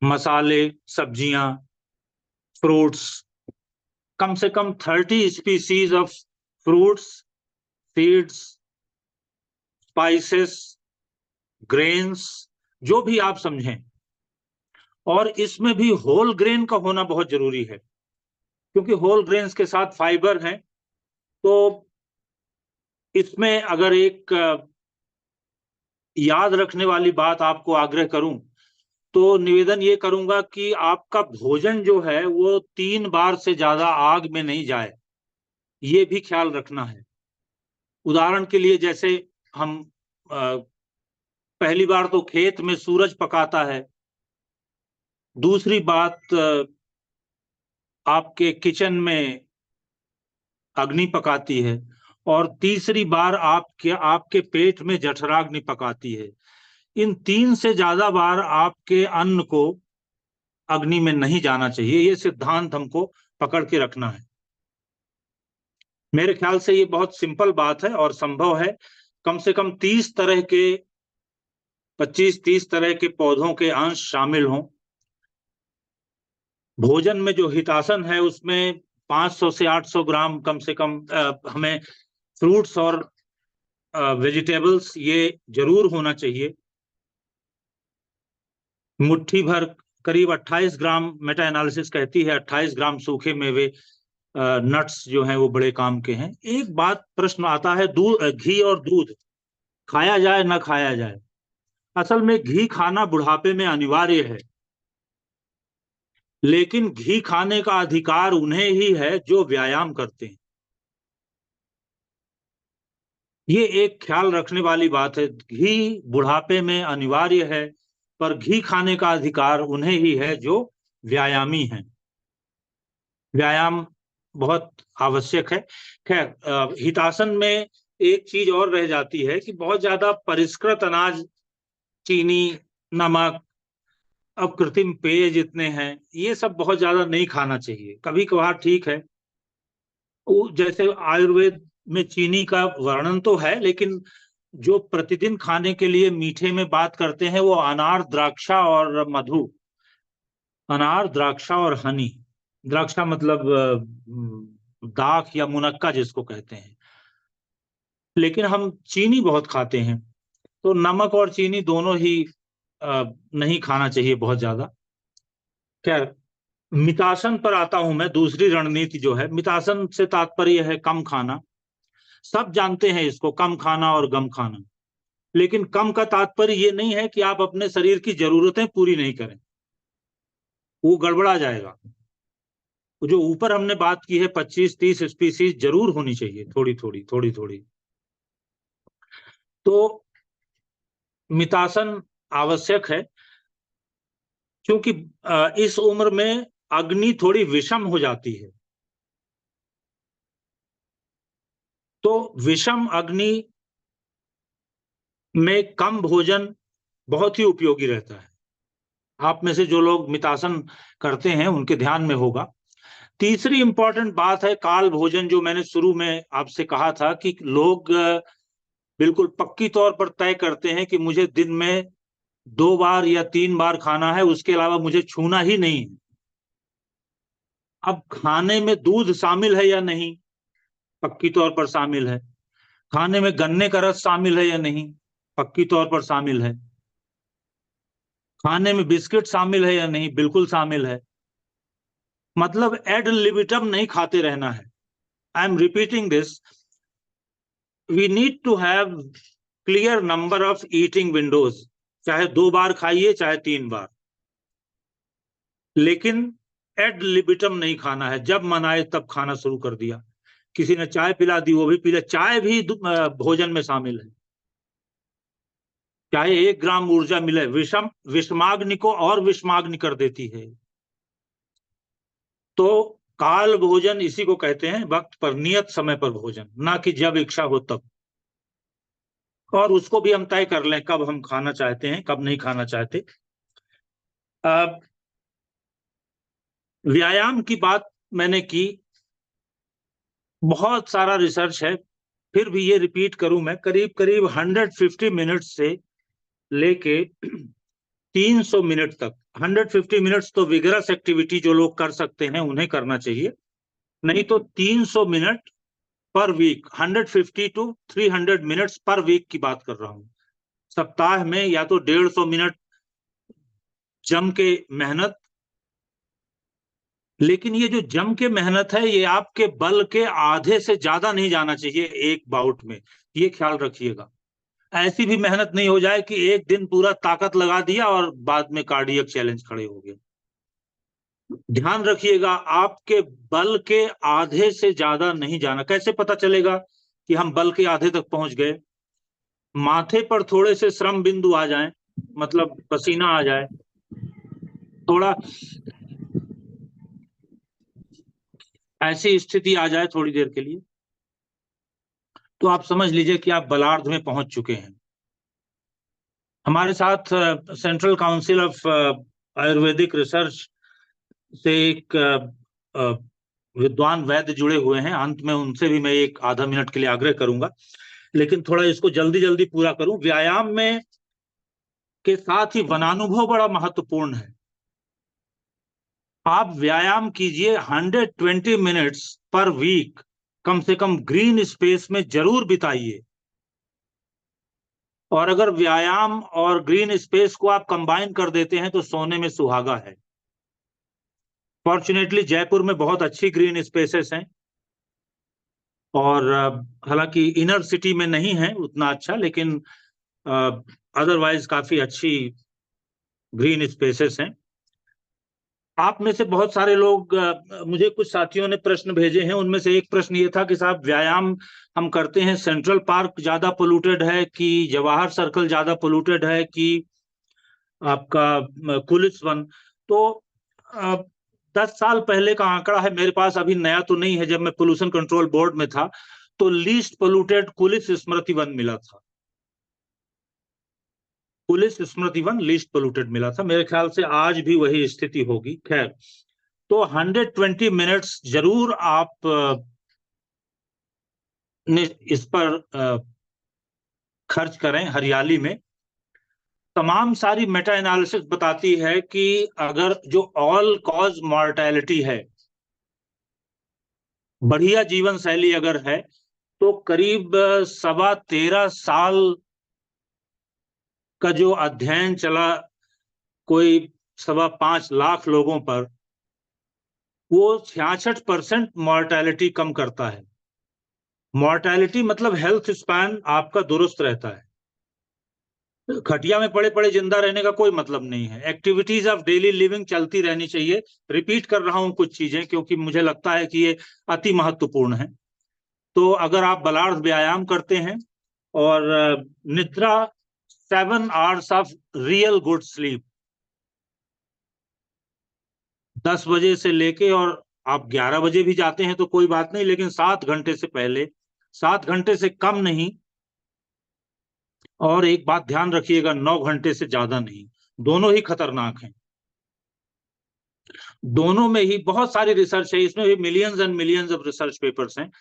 मसाले, सब्जियां, फ्रूट्स, कम से कम 30 species of fruits, seeds, spices, grains, जो भी आप समझें। और इसमें भी होल ग्रेन का होना बहुत जरूरी है, क्योंकि होल ग्रेन्स के साथ फाइबर है। तो इसमें अगर एक याद रखने वाली बात आपको आग्रह करूं तो निवेदन ये करूंगा कि आपका भोजन जो है वो 3 बार से ज्यादा आग में नहीं जाए, ये भी ख्याल रखना है। उदाहरण के लिए, जैसे हम पहली बार तो खेत में सूरज पकाता है, दूसरी बात आपके किचन में अग्नि पकाती है, और तीसरी बार आपके पेट में जठराग्नि पकाती है। इन 3 से ज्यादा बार आपके अन्न को अग्नि में नहीं जाना चाहिए, ये सिद्धांत हमको पकड़ के रखना है। मेरे ख्याल से ये बहुत सिंपल बात है और संभव है। कम से कम 30 तरह के 25-30 तरह के पौधों के अंश शामिल हों। भोजन में जो हितासन है उसमें 500 से 800 ग्राम कम से कम हमें फ्रूट्स और वेजिटेबल्स ये जरूर होना चाहिए। मुट्ठी भर, करीब 28 ग्राम, मेटा एनालिसिस कहती है 28 ग्राम सूखे मेवे, नट्स जो हैं वो बड़े काम के हैं। एक बात प्रश्न आता है, घी और दूध खाया जाए ना खाया जाए। असल में घी खाना बुढ़ापे में अनिवार्य है, लेकिन घी खाने का अधिकार उन्हें ही है जो व्यायाम करते हैं। ये एक ख्याल रखने वाली बात है। घी बुढ़ापे में अनिवार्य है, पर घी खाने का अधिकार उन्हें ही है जो व्यायामी हैं। व्यायाम बहुत आवश्यक है। खैर, हितासन में एक चीज और रह जाती है कि बहुत ज्यादा परिष्कृत अनाज, चीनी, नमक, अब कृत्रिम पेय जितने हैं, ये सब बहुत ज्यादा नहीं खाना चाहिए। कभी कभार ठीक है, जैसे आयुर्वेद में चीनी का वर्णन तो है, लेकिन जो प्रतिदिन खाने के लिए मीठे में बात करते हैं वो अनार, द्राक्षा और मधु। अनार, द्राक्षा और हनी। द्राक्षा मतलब दाख या मुनक्का जिसको कहते हैं। लेकिन हम चीनी बहुत खाते हैं, तो नमक और चीनी दोनों ही नहीं खाना चाहिए बहुत ज्यादा। खैर, मितासन पर आता हूं मैं। दूसरी रणनीति जो है, मितासन से तात्पर्य है कम खाना। सब जानते हैं इसको, कम खाना और गम खाना। लेकिन कम का तात्पर्य ये नहीं है कि आप अपने शरीर की जरूरतें पूरी नहीं करें, वो गड़बड़ा जाएगा। जो ऊपर हमने बात की है 25-30 स्पीसीज जरूर होनी चाहिए, थोड़ी थोड़ी। तो मितासन आवश्यक है, क्योंकि इस उम्र में अग्नि थोड़ी विषम हो जाती है। तो विषम अग्नि में कम भोजन बहुत ही उपयोगी रहता है। आप में से जो लोग मितासन करते हैं उनके ध्यान में होगा। तीसरी इंपॉर्टेंट बात है काल भोजन, जो मैंने शुरू में आपसे कहा था कि लोग बिल्कुल पक्की तौर पर तय करते हैं कि मुझे दिन में 2 बार या 3 बार खाना है, उसके अलावा मुझे छूना ही नहीं है। अब खाने में दूध शामिल है या नहीं? पक्की तौर पर शामिल है। खाने में गन्ने का रस शामिल है या नहीं? पक्की तौर पर शामिल है। खाने में बिस्किट शामिल है या नहीं? बिल्कुल शामिल है। मतलब एड लिबिटम नहीं खाते रहना है। I am repeating this, we need to have clear number of eating windows, चाहे 2 बार खाइए चाहे 3 बार, लेकिन एड लिबिटम नहीं खाना है। जब मन आए तब खाना शुरू कर दिया। किसी ने चाय पिला दी, वो भी पी ले। चाय भी भोजन में शामिल है, चाहे 1 ग्राम ऊर्जा मिले। विषमाग्नि को और विषमाग्नि कर देती है। तो काल भोजन इसी को कहते हैं, वक्त पर नियत समय पर भोजन, ना कि जब इच्छा हो तब। और उसको भी हम तय कर लें कब हम खाना चाहते हैं, कब नहीं खाना चाहते। व्यायाम की बात मैंने की, बहुत सारा रिसर्च है, फिर भी ये रिपीट करूं मैं, करीब करीब 150 मिनट से लेके 300 मिनट तक। 150 मिनट्स तो विगरस एक्टिविटी जो लोग कर सकते हैं उन्हें करना चाहिए, नहीं तो 300 minute per week, 150 to 300 minutes per week की बात कर रहा हूं। सप्ताह में या तो 150 मिनट जम के मेहनत, लेकिन ये जो जम के मेहनत है ये आपके बल के आधे से ज्यादा नहीं जाना चाहिए एक बाउट में, ये ख्याल रखिएगा। ऐसी भी मेहनत नहीं हो जाए कि एक दिन पूरा ताकत लगा दिया और बाद में कार्डियक चैलेंज खड़े हो गए। ध्यान रखिएगा, आपके बल के आधे से ज्यादा नहीं जाना। कैसे पता चलेगा कि हम बल के आधे तक पहुंच गए? माथे पर थोड़े से श्रम बिंदु आ जाएं, मतलब पसीना आ जाए, थोड़ा ऐसी स्थिति आ जाए थोड़ी देर के लिए, तो आप समझ लीजिए कि आप बलार्ध में पहुंच चुके हैं। हमारे साथ central council of Ayurvedic research से एक विद्वान वैद्य जुड़े हुए हैं। अंत में उनसे भी मैं एक आधा मिनट के लिए आग्रह करूंगा, लेकिन थोड़ा इसको जल्दी जल्दी पूरा करूं। व्यायाम में के साथ ही वनानुभव बड़ा महत्वपूर्ण है। आप व्यायाम कीजिए, 120 मिनट्स पर वीक कम से कम ग्रीन स्पेस में जरूर बिताइए। और अगर व्यायाम और ग्रीन स्पेस को आप कंबाइन कर देते हैं तो सोने में सुहागा है। फॉर्चुनेटली जयपुर में बहुत अच्छी ग्रीन स्पेसेस हैं, और हालांकि इनर सिटी में नहीं है उतना अच्छा, लेकिन अदरवाइज काफी अच्छी ग्रीन स्पेसेस हैं। आप में से बहुत सारे लोग, मुझे कुछ साथियों ने प्रश्न भेजे हैं, उनमें से एक प्रश्न ये था कि साहब व्यायाम हम करते हैं, सेंट्रल पार्क ज्यादा पोल्यूटेड है कि जवाहर सर्कल ज्यादा पोल्यूटेड है कि आपका कुलिस वन? तो 10 साल पहले का आंकड़ा है मेरे पास, अभी नया तो नहीं है, जब मैं पोल्यूशन कंट्रोल बोर्ड में था तो लीस्ट पोल्यूटेड कुलिस स्मृति वन मिला था। पुलिस स्मृति वन लीस्ट पोल्यूटेड मिला था। मेरे ख्याल से आज भी वही स्थिति होगी। खैर, तो 120 मिनट्स जरूर आप इस पर खर्च करें हरियाली में। तमाम सारी मेटा एनालिसिस बताती है कि अगर जो ऑल कॉज मॉर्टेलिटी है, बढ़िया जीवन शैली अगर है, तो करीब 13.25 साल का जो अध्ययन चला, कोई 5.25 लाख लोगों पर, वो 66% मॉर्टेलिटी कम करता है। मॉर्टेलिटी मतलब हेल्थ स्पैन आपका दुरुस्त रहता है। खटिया में पड़े पड़े जिंदा रहने का कोई मतलब नहीं है। एक्टिविटीज ऑफ डेली लिविंग चलती रहनी चाहिए। रिपीट कर रहा हूं कुछ चीजें क्योंकि मुझे लगता है कि ये अति महत्वपूर्ण है। तो अगर आप बलार्थ व्यायाम करते हैं और निद्रा 7 hours of real good sleep, 10 बजे से लेके, और आप 11 बजे भी जाते हैं तो कोई बात नहीं, लेकिन 7 घंटे से पहले, 7 घंटे से कम नहीं, और एक बात ध्यान रखिएगा 9 घंटे से ज्यादा नहीं। दोनों ही खतरनाक हैं। दोनों में ही बहुत सारी रिसर्च है, इसमें भी millions and millions of research papers हैं।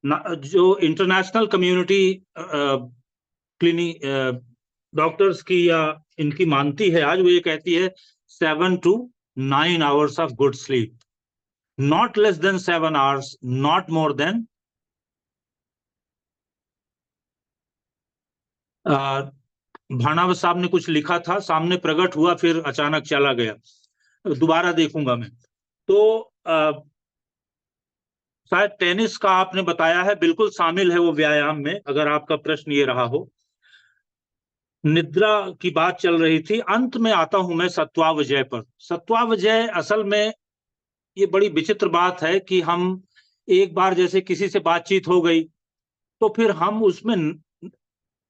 जो इंटरनेशनल कम्युनिटी क्लिनिक डॉक्टर्स की या इनकी मानती है आज, वो ये कहती है 7 to 9 hours of good sleep, not less than 7 hours, not more than. Bhanawat साहब ने कुछ लिखा था, सामने प्रकट हुआ फिर अचानक चला गया, दोबारा देखूंगा मैं। तो शायद टेनिस का आपने बताया है, बिल्कुल शामिल है वो व्यायाम में, अगर आपका प्रश्न ये रहा हो। निद्रा की बात चल रही थी, अंत में आता हूं मैं सत्वावजय पर। सत्वावजय असल में ये बड़ी विचित्र बात है कि हम एक बार जैसे किसी से बातचीत हो गई तो फिर हम उसमें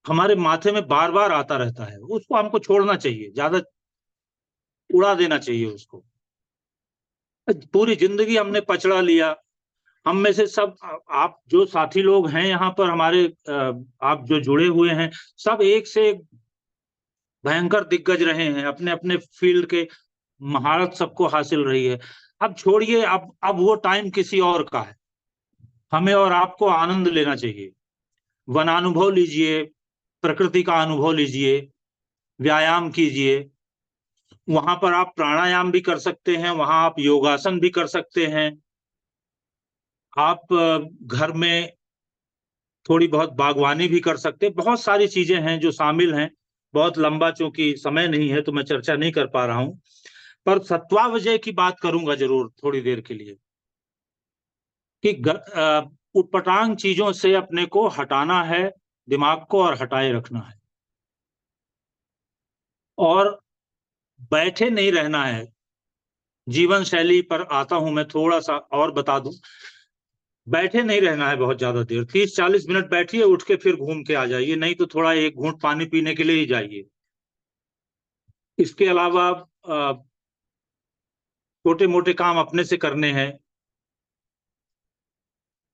हमारे माथे में बार बार आता रहता है, उसको हमको छोड़ना चाहिए, ज्यादा उड़ा देना चाहिए उसको। पूरी जिंदगी हमने पचड़ा लिया, हम में से सब, आप जो साथी लोग हैं यहाँ पर हमारे, आप जो जुड़े हुए हैं, सब एक से एक भयंकर दिग्गज रहे हैं, अपने अपने फील्ड के महारत सबको हासिल रही है। अब छोड़िए, अब वो टाइम किसी और का है। हमें और आपको आनंद लेना चाहिए, वनानुभव लीजिए, प्रकृति का अनुभव लीजिए, व्यायाम कीजिए। वहां पर आप प्राणायाम भी कर सकते हैं, वहां आप योगासन भी कर सकते हैं, आप घर में थोड़ी बहुत बागवानी भी कर सकते हैं। बहुत सारी चीजें हैं जो शामिल हैं, बहुत लंबा, चूंकि समय नहीं है तो मैं चर्चा नहीं कर पा रहा हूं, पर सत्वावजय की बात करूंगा जरूर थोड़ी देर के लिए, कि उटपटांग चीजों से अपने को हटाना है, दिमाग को, और हटाए रखना है, और बैठे नहीं रहना है। जीवन शैली पर आता हूं मैं, थोड़ा सा और बता दूं। बैठे नहीं रहना है बहुत ज्यादा देर, 30-40 मिनट बैठिए, उठ के फिर घूम के आ जाइए, नहीं तो थोड़ा एक घूंट पानी पीने के लिए ही जाइए। इसके अलावा छोटे मोटे काम अपने से करने हैं।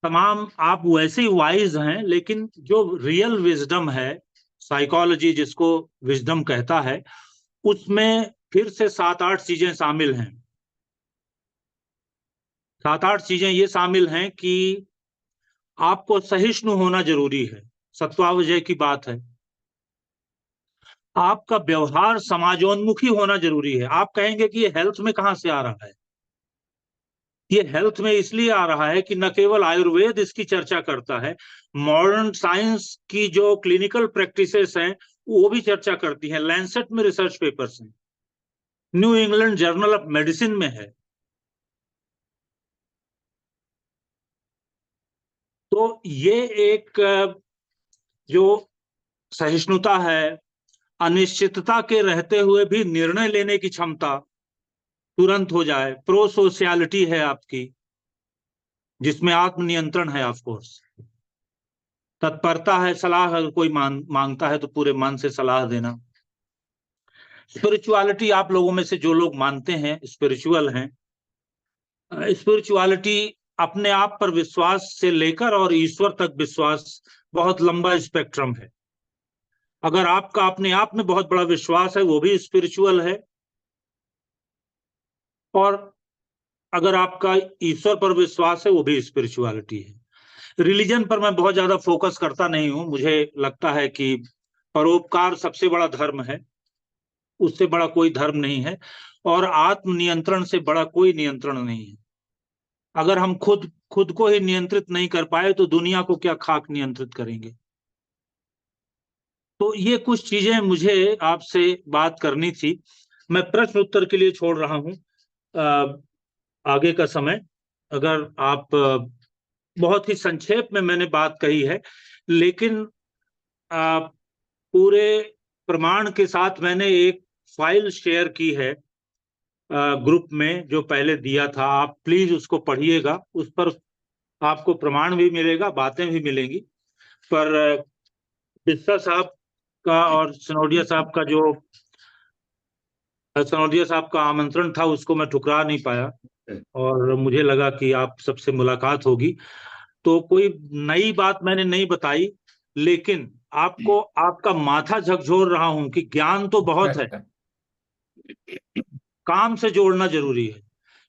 तमाम आप वैसे ही वाइज हैं, लेकिन जो रियल विजडम है, साइकोलॉजी जिसको विजडम कहता है, उसमें फिर से 7-8 चीजें शामिल हैं। 7-8 चीजें ये शामिल हैं कि आपको सहिष्णु होना जरूरी है, सत्वावजय की बात है। आपका व्यवहार समाजोन्मुखी होना जरूरी है। आप कहेंगे कि ये हेल्थ में कहां से आ रहा है? ये हेल्थ में इसलिए आ रहा है कि न केवल आयुर्वेद इसकी चर्चा करता है, मॉडर्न साइंस की जो क्लिनिकल प्रैक्टिसेस हैं वो भी चर्चा करती हैं। लैंसेट में रिसर्च पेपर्स हैं, new England journal of medicine में है। तो ये एक जो सहिष्णुता है, अनिश्चितता के रहते हुए भी निर्णय लेने की क्षमता तुरंत हो जाए, प्रो सोशियलिटी है आपकी, जिसमें आत्मनियंत्रण है, ऑफ कोर्स तत्परता है, सलाह अगर कोई मांगता है तो पूरे मन से सलाह देना। स्पिरिचुअलिटी, आप लोगों में से जो लोग मानते हैं, स्पिरिचुअल हैं, स्पिरिचुअलिटी अपने आप पर विश्वास से लेकर और ईश्वर तक विश्वास, बहुत लंबा स्पेक्ट्रम है। अगर आपका अपने आप में बहुत बड़ा विश्वास है, वो भी स्पिरिचुअल है, और अगर आपका ईश्वर पर विश्वास है, वो भी स्पिरिचुअलिटी है। रिलीजन पर मैं बहुत ज्यादा फोकस करता नहीं हूं। मुझे लगता है कि परोपकार सबसे बड़ा धर्म है, उससे बड़ा कोई धर्म नहीं है, और आत्मनियंत्रण से बड़ा कोई नियंत्रण नहीं है। अगर हम खुद को ही नियंत्रित नहीं कर पाए तो दुनिया को क्या खाक नियंत्रित करेंगे? तो ये कुछ चीजें मुझे आपसे बात करनी थी। मैं प्रश्न उत्तर के लिए छोड़ रहा हूं आगे का समय। अगर आप, बहुत ही संक्षेप में मैंने बात कही है, लेकिन पूरे प्रमाण के साथ मैंने एक फाइल शेयर की है ग्रुप में, जो पहले दिया था। आप प्लीज उसको पढ़िएगा, उस पर आपको प्रमाण भी मिलेगा, बातें भी मिलेंगी। पर बिस्सा साहब का और सनोडिया साहब का आमंत्रण था, उसको मैं ठुकरा नहीं पाया, और मुझे लगा कि आप सबसे मुलाकात होगी, तो कोई नई बात मैंने नहीं बताई, लेकिन आपको आपका माथा झकझोर रहा हूं कि ज्ञान तो बहुत है, काम से जोड़ना जरूरी है।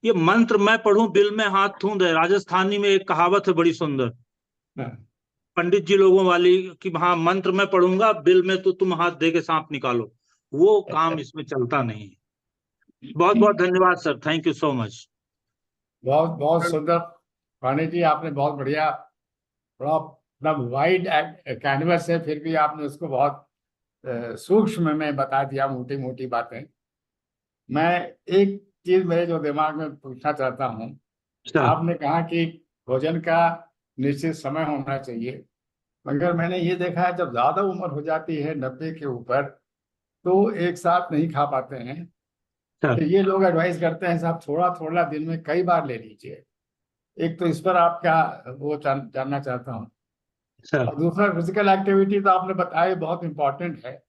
ये मंत्र मैं पढ़ूं बिल में हाथ थूं दे, राजस्थानी में एक कहावत है बड़ी सुंदर, पंडित जी लोगों वाली, कि हाँ मंत्र मैं पढ़ूंगा बिल में तो तुम हाथ दे के सांप निकालो, वो काम इसमें चलता नहीं है। बहुत बहुत धन्यवाद sir, thank you so much. बहुत बहुत सुंदर पानी जी, आपने बहुत बढ़िया, बड़ा मतलब वाइड कैनवस है, फिर भी आपने उसको बहुत सूक्ष्म में बता दिया, मोटी मोटी बातें। मैं एक चीज मेरे जो दिमाग में पूछना चाहता हूँ, आपने कहा कि भोजन का निश्चित समय होना चाहिए, मगर मैंने ये देखा है जब ज्यादा उम्र हो जाती है 90 के ऊपर, तो एक साथ नहीं खा पाते हैं, तो ये लोग एडवाइस करते हैं साहब थोड़ा थोड़ा दिन में कई बार ले लीजिए। एक तो इस पर आप क्या वो जानना चाहता हूँ, और दूसरा फिजिकल एक्टिविटी तो आपने बताया बहुत इम्पोर्टेंट है,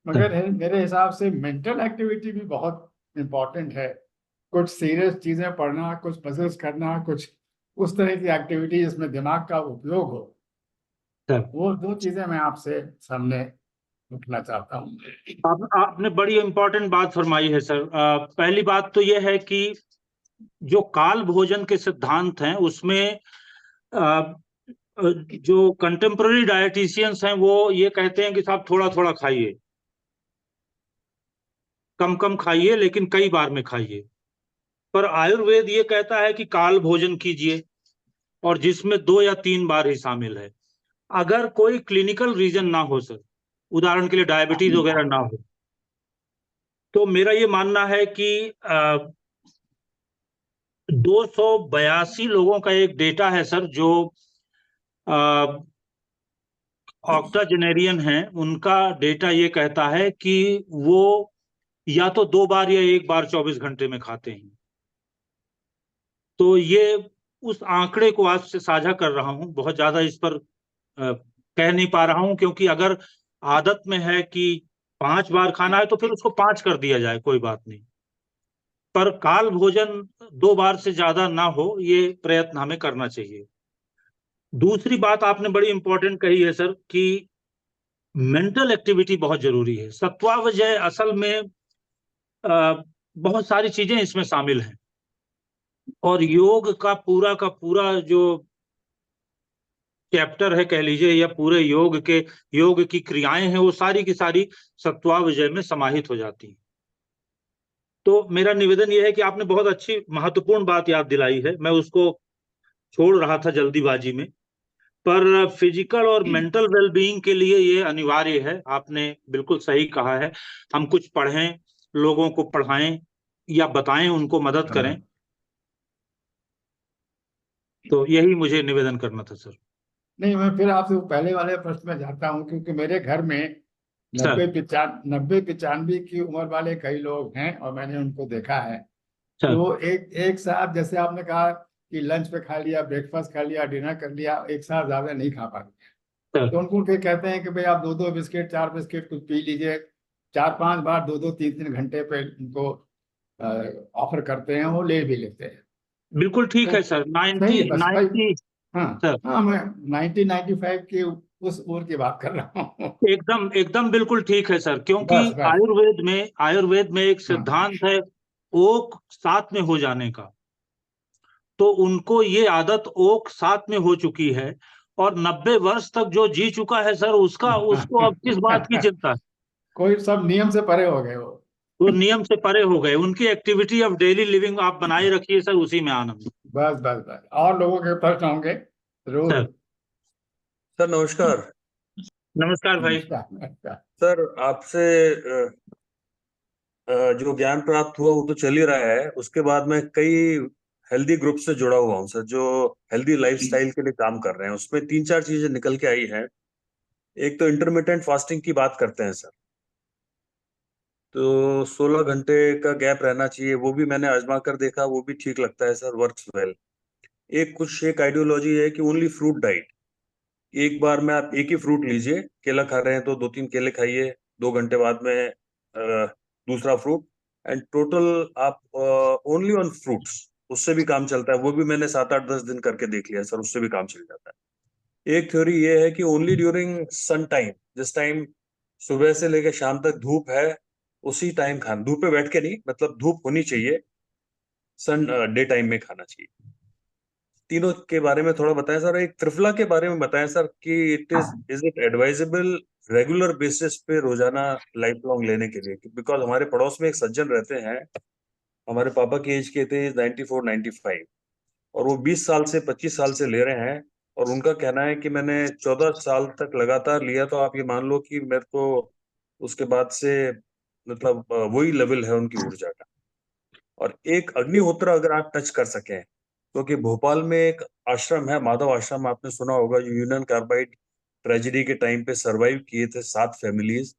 मगर मेरे हिसाब से मेंटल एक्टिविटी भी बहुत इम्पोर्टेंट है। कुछ सीरियस चीजें पढ़ना, कुछ पजल्स करना, कुछ उस तरह की एक्टिविटी जिसमें दिमाग का उपयोग हो, वो दो चीजें मैं आपसे सामने रखना चाहता हूँ। आपने बड़ी इंपॉर्टेंट बात फरमाई है सर। पहली बात तो यह है कि जो काल भोजन के सिद्धांत हैं उसमें जो कंटेम्पररी डायटिशियंस हैं वो ये कहते हैं कि साहब थोड़ा थोड़ा खाइए, कम कम खाइए, लेकिन कई बार में खाइए। पर आयुर्वेद ये कहता है कि काल भोजन कीजिए, और जिसमें 2 या 3 बार ही शामिल है। अगर कोई क्लिनिकल रीजन ना हो सर, उदाहरण के लिए डायबिटीज वगैरह ना हो, तो मेरा ये मानना है कि 282 लोगों का एक डेटा है सर, जो ऑक्टाजेनेरियन हैं, उनका डेटा ये कहता है कि वो या तो 2 बार या 1 बार 24 घंटे में खाते हैं। तो ये उस आंकड़े को आज से साझा कर रहा हूं, बहुत ज्यादा इस पर कह नहीं पा रहा हूं, क्योंकि अगर आदत में है कि 5 बार खाना है तो फिर उसको 5 कर दिया जाए, कोई बात नहीं, पर काल भोजन 2 बार से ज्यादा ना हो, ये प्रयत्न हमें करना चाहिए। दूसरी बात आपने बड़ी इंपॉर्टेंट कही है सर, कि मेंटल एक्टिविटी बहुत जरूरी है। सत्वावजय असल में बहुत सारी चीजें इसमें शामिल हैं, और योग का पूरा जो चैप्टर है कह लीजिए, या पूरे योग की क्रियाएं हैं, वो सारी की सारी सत्वावजय में समाहित हो जाती हैं। तो मेरा निवेदन यह है कि आपने बहुत अच्छी महत्वपूर्ण बात याद दिलाई है, मैं उसको छोड़ रहा था जल्दीबाजी में, पर फिजिकल और मेंटल वेलबीइंग के लिए ये अनिवार्य है। आपने बिल्कुल सही कहा है, हम कुछ पढ़ें, लोगों को पढ़ाएं या बताएं, उनको मदद करें। तो यही मुझे निवेदन करना था सर। नहीं, मैं फिर आपसे पहले वाले प्रश्न में जाता हूँ, क्योंकि मेरे घर में 90-95 की उम्र वाले कई लोग हैं और मैंने उनको देखा है। तो एक साथ, जैसे आपने कहा कि लंच पे खा लिया, ब्रेकफास्ट खा लिया, डिनर कर लिया, एक साथ ज्यादा नहीं खा पाते, तो उनको फिर कहते हैं कि भाई आप 2-2 बिस्किट 4 बिस्किट कुछ पी लीजिए, 4-5 बार 2-2 3-3 घंटे पे उनको ऑफर करते हैं, वो ले भी लेते हैं। बिल्कुल ठीक है सर। 90 हाँ, मैं 90-95 की उस उम्र की बात कर रहा हूँ। एकदम बिल्कुल ठीक है सर, क्योंकि आयुर्वेद में एक सिद्धांत है ओक साथ में हो जाने का। तो उनको ये आदत ओक साथ में हो चुकी है, और 90 वर्ष तक जो जी चुका है सर, उसको अब किस बात की चिंता है। कोई सब नियम से परे हो गए, वो नियम से परे हो गए, उनकी एक्टिविटी ऑफ डेली लिविंग आप बनाए रखिए सर, उसी में आनंद। बस बस बस, और लोगों के प्रश्न होंगे जरूर। सर नमस्कार। नमस्कार भाई। सर आपसे जो ज्ञान प्राप्त हुआ वो तो चल ही रहा है, उसके बाद मैं कई हेल्दी ग्रुप से जुड़ा हुआ हूँ सर, जो हेल्दी लाइफस्टाइल के लिए काम कर रहे हैं। उसमें 3-4 चीजें निकल के आई हैं। एक तो इंटरमिटेंट फास्टिंग की बात करते हैं सर, तो 16 घंटे का गैप रहना चाहिए, वो भी मैंने आजमा कर देखा, वो भी ठीक लगता है सर, वर्क्स वेल। एक आइडियोलॉजी है कि ओनली फ्रूट डाइट, एक बार में आप एक ही फ्रूट लीजिए, केला खा रहे हैं तो 2-3 केले खाइए, 2 घंटे बाद में दूसरा फ्रूट, एंड टोटल आप ओनली ऑन फ्रूट्स, उससे भी काम चलता है। वो भी मैंने 7-8-10 दिन करके देख लिया सर, उससे भी काम चल जाता है। एक थ्योरी ये है कि ओनली ड्यूरिंग सन टाइम, जिस टाइम सुबह से लेकर शाम तक धूप है, उसी टाइम खाना, धूप पे बैठ के नहीं, मतलब धूप होनी चाहिए, सन डे टाइम में खाना चाहिए। तीनों के बारे में थोड़ा बताएं सर। एक त्रिफला के बारे में बताएं सर कि is it advisable regular basis पे रोजाना लाइफ लॉन्ग लेने के लिए? बिकॉज हमारे पड़ोस में एक सज्जन रहते हैं, हमारे पापा की एज के थे, 94-95, और वो 20 साल से 25 साल से ले रहे हैं, और उनका कहना है कि मैंने 14 साल तक लगातार लिया, तो आप ये मान लो कि मेरे को उसके बाद से मतलब वही लेवल है उनकी ऊर्जा का। और एक अग्निहोत्र अगर आप टच कर सकें, क्योंकि भोपाल में एक आश्रम है, माधव आश्रम, आपने सुना होगा, जो यूनियन कार्बाइड ट्रेजेडी के टाइम पे सरवाइव किए थे 7 फैमिलीज,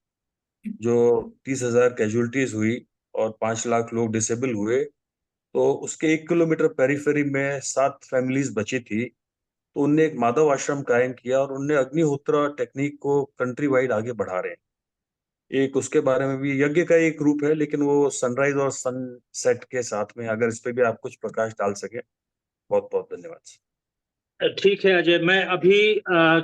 जो 30,000 कैजुअलिटीज हुई और 5 लाख लोग डिसेबल हुए। तो उसके 1 किलोमीटर पेरीफेरी में 7 फैमिलीज बची थी, तो उनने एक माधव आश्रम कायम किया, और उनने अग्निहोत्र टेक्निक को कंट्री वाइड आगे बढ़ा रहे हैं। एक उसके बारे में भी, यज्ञ का एक रूप है, लेकिन वो सनराइज और सनसेट के साथ में, अगर इस पे भी आप कुछ प्रकाश डाल सके। बहुत बहुत धन्यवाद। ठीक है अजय, मैं अभी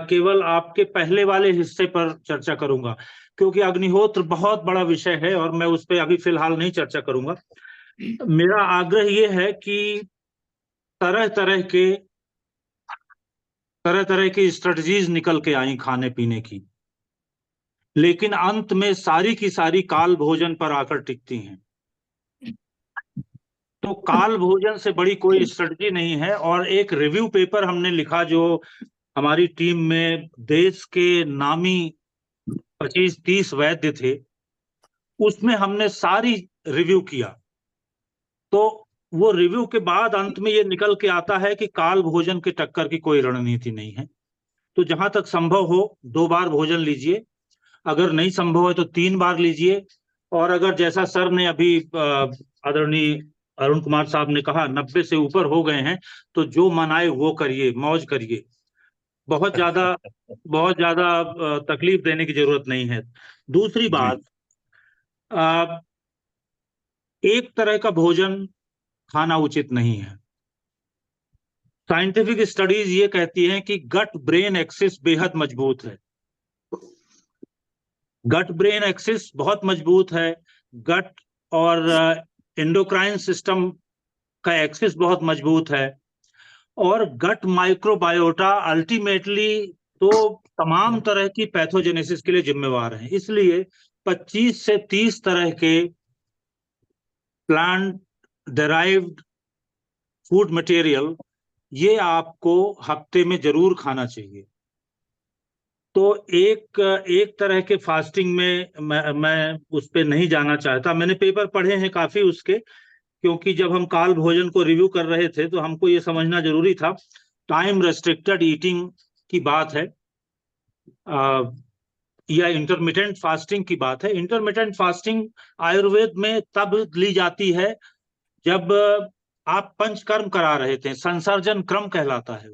केवल आपके पहले वाले हिस्से पर चर्चा करूंगा, क्योंकि अग्निहोत्र बहुत बड़ा विषय है और मैं उस पर अभी फिलहाल नहीं चर्चा करूंगा। मेरा आग्रह ये है कि तरह तरह की स्ट्रेटजीज निकल के आई खाने पीने की, लेकिन अंत में सारी की सारी काल भोजन पर आकर टिकती हैं। तो काल भोजन से बड़ी कोई स्ट्रेटजी नहीं है। और एक रिव्यू पेपर हमने लिखा, जो हमारी टीम में देश के नामी 25-30 वैद्य थे, उसमें हमने सारी रिव्यू किया। तो वो रिव्यू के बाद अंत में ये निकल के आता है कि काल भोजन के टक्कर की कोई रणनीति नहीं है। तो जहां तक संभव हो 2 बार भोजन लीजिए, अगर नहीं संभव है तो 3 बार लीजिए। और अगर जैसा सर ने अभी आदरणीय अरुण कुमार साहब ने कहा 90 से ऊपर हो गए हैं, तो जो मन आए वो करिए, मौज करिए, बहुत ज्यादा तकलीफ देने की जरूरत नहीं है। दूसरी बात, एक तरह का भोजन खाना उचित नहीं है। साइंटिफिक स्टडीज ये कहती हैं कि गट ब्रेन एक्सिस बेहद मजबूत है। गट ब्रेन एक्सिस बहुत मजबूत है, गट और एंडोक्राइन सिस्टम का एक्सिस बहुत मजबूत है, और गट माइक्रोबायोटा अल्टीमेटली तो तमाम तरह की पैथोजेनेसिस के लिए जिम्मेवार है। इसलिए 25 से 30 तरह के प्लांट डेराइव्ड फूड मटेरियल ये आपको हफ्ते में जरूर खाना चाहिए। तो एक तरह के फास्टिंग में मैं उस पर नहीं जाना चाहता। मैंने पेपर पढ़े हैं काफी उसके, क्योंकि जब हम काल भोजन को रिव्यू कर रहे थे तो हमको ये समझना जरूरी था, टाइम रेस्ट्रिक्टेड ईटिंग की बात है या इंटरमिटेंट फास्टिंग की बात है। इंटरमिटेंट फास्टिंग आयुर्वेद में तब ली जाती है जब आप पंचकर्म करा रहे थे, संसर्जन क्रम कहलाता है।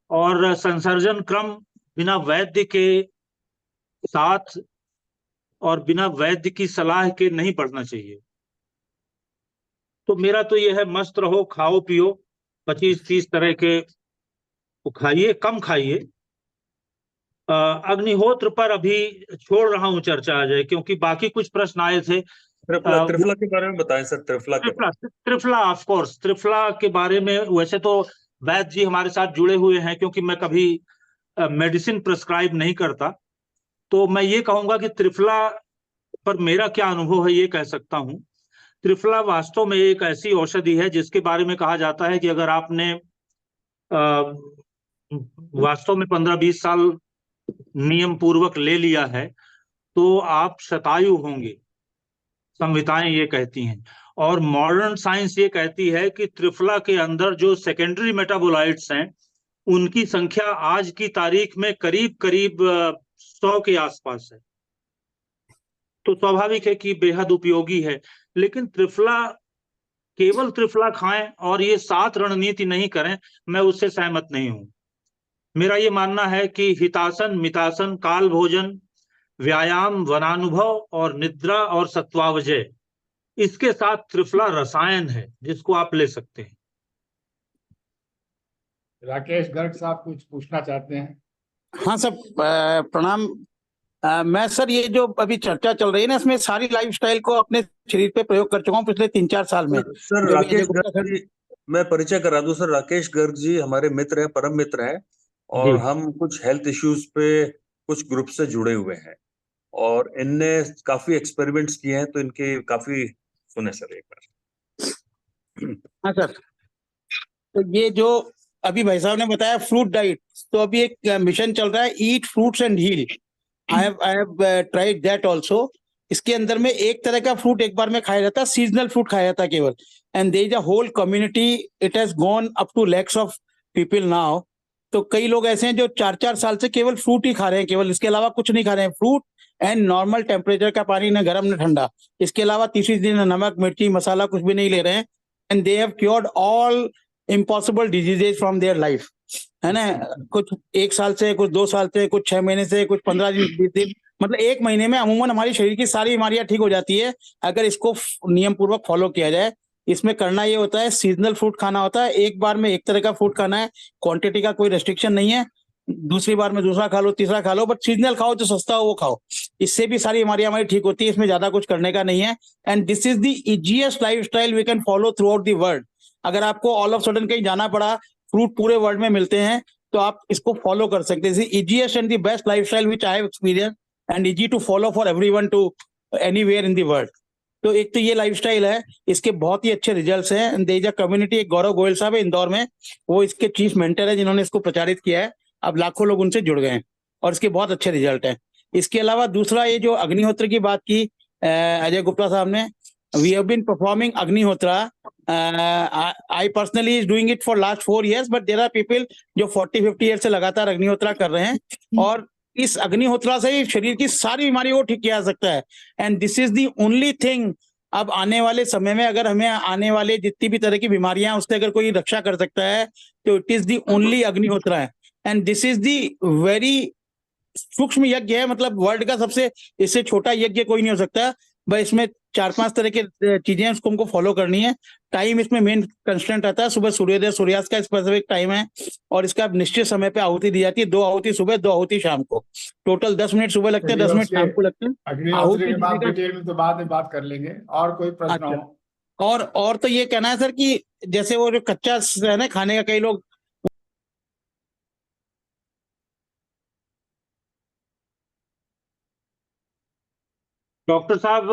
और संसर्जन क्रम बिना वैद्य के साथ और बिना वैद्य की सलाह के नहीं पढ़ना चाहिए। तो मेरा तो यह है, मस्त रहो, खाओ पियो, 25-30 तरह के खाइए, कम खाइए। अग्निहोत्र पर अभी छोड़ रहा हूं चर्चा अजय, क्योंकि बाकी कुछ प्रश्न आए थे। त्रिफला के बारे में बताएं sir. Triphala of course, triphala के बारे में वैसे तो वैद्य जी हमारे साथ जुड़े हुए हैं, क्योंकि मैं कभी मेडिसिन प्रिस्क्राइब नहीं करता। तो मैं ये कहूंगा कि त्रिफला पर मेरा क्या अनुभव है ये कह सकता हूं। त्रिफला वास्तव में एक ऐसी औषधि है जिसके बारे में कहा जाता है कि अगर आपने वास्तव में 15-20 साल नियम पूर्वक ले लिया है तो आप शतायु होंगे, संहिताएं ये कहती हैं। और मॉडर्न साइंस ये कहती है कि त्रिफला के अंदर जो सेकेंडरी मेटाबोलाइट्स हैं उनकी संख्या आज की तारीख में करीब 100 के आसपास है। तो स्वाभाविक है कि बेहद उपयोगी है। लेकिन त्रिफला, केवल त्रिफला खाएं और ये 7 रणनीति नहीं करें, मैं उससे सहमत नहीं हूं। मेरा ये मानना है कि हितासन, मितासन, काल भोजन, व्यायाम, वनानुभव और निद्रा और सत्वावजय, इसके साथ त्रिफला रसायन है जिसको आप ले सकते हैं। राकेश गर्ग साहब कुछ पूछना चाहते हैं? हाँ सर, प्रणाम। मैं सर, ये जो अभी चर्चा चल रही है ना, इसमें सारी लाइफस्टाइल को अपने शरीर पे प्रयोग कर चुका हूँ पिछले 3-4 साल में। सर जो राकेश विजय गुप्ता गर्ग सर, जी, मैं परिचय करा दूं सर, राकेश गर्ग जी हमारे मित्र हैं, परम मित्र हैं, और जी। हम कुछ हेल्थ इश्यूज पे कुछ ग्रुप से जुड़े हुए हैं, और इनने काफी एक्सपेरिमेंट्स किए हैं, तो इनके काफी सुने सर एक बार। हाँ सर, तो ये जो अभी भाई साहब ने बताया फ्रूट डाइट, तो अभी एक मिशन चल रहा है, eat fruits and heal. I have tried that also. इसके अंदर में एक तरह का फ्रूट एक बार में खाया जाता है, सीजनल फ्रूट खाया जाता है केवल, and there is a whole community, it has gone up to lakhs of people now. तो कई लोग ऐसे हैं जो 4-4 साल से केवल फ्रूट ही खा रहे हैं, केवल, इसके अलावा कुछ नहीं खा रहे हैं। फ्रूट एंड नॉर्मल टेम्परेचर का पानी, न गर्म न ठंडा, इसके अलावा तीसरी दिन नमक मिर्ची मसाला कुछ भी नहीं ले रहे हैं, and they have cured all impossible diseases from their life, है ना। कुछ 1 साल से, कुछ 2 साल से, कुछ 6 महीने से, कुछ 15 दिन, 20 दिन, मतलब 1 महीने में अमूमन हमारी शरीर की सारी बीमारियां ठीक हो जाती है अगर इसको नियम पूर्वक फॉलो किया जाए। इसमें करना ये होता है, सीजनल फ्रूट खाना होता है, एक बार में एक तरह का फ्रूट खाना है, क्वांटिटी का कोई रेस्ट्रिक्शन नहीं है, दूसरी बार में दूसरा खा लो, तीसरा खा लो, बट सीजनल खाओ, जो सस्ता हो वो खाओ, इससे भी सारी बीमारियां हमारी ठीक होती है, इसमें ज्यादा कुछ करने का नहीं है। And this is the easiest lifestyle we can follow throughout the world. अगर आपको ऑल ऑफ सडन कहीं जाना पड़ा, फ्रूट पूरे वर्ल्ड में मिलते हैं, तो आप इसको फॉलो कर सकते हैं। Easiest and the best lifestyle which I have experience and easy to follow for everyone to anywhere in the world. तो एक तो ये लाइफस्टाइल है, इसके बहुत ही अच्छे रिजल्ट्स हैं। And there is a community, एक गौरव गोयल साहब है इंदौर में, वो इसके चीफ मेंटर है जिन्होंने इसको प्रचारित किया है। अब लाखों लोग उनसे जुड़ गए हैं और इसके बहुत अच्छे रिजल्ट हैं। इसके अलावा दूसरा, ये जो अग्निहोत्र की बात की अजय गुप्ता साहब ने, we have been performing Agnihotra. I personally is doing it for last 4 years, but there are people जो 40-50 years से लगातार अग्निहोत्रा कर रहे हैं, और इस अग्निहोत्रा से ही शरीर की सारी बीमारियों को ठीक किया जा सकता है। And this is the only thing, अब आने वाले समय में अगर हमें आने वाले जितनी भी तरह की बीमारियां हैं उससे अगर कोई रक्षा कर सकता है, तो it is the only Agnihotra है। And this is the very सूक्ष्म यज्ञ है, मतलब वर्ल्ड का सबसे, इससे छोटा यज्ञ कोई नहीं हो सकता। बस इसमें 4-5 तरह के चीजें हैं, उसको हमको फॉलो करनी है। टाइम इसमें मेन कंस्टेंट आता है, सुबह सूर्योदय सूर्यास्त का स्पेसिफिक टाइम है, और इसका निश्चित समय पे आहुति दी जाती है, 2 आहुति सुबह, 2 आहुति शाम को, टोटल 10 मिनट सुबह लगते हैं, 10 मिनट शाम को लगते हैं। अग्निहोत्री के बाद डिटेल में तो बाद में बात कर लेंगे। और कोई प्रश्न अच्छा, हो? और तो ये कहना है सर कि जैसे वो जो कच्चा है ना खाने का, कई लोग डॉक्टर साहब,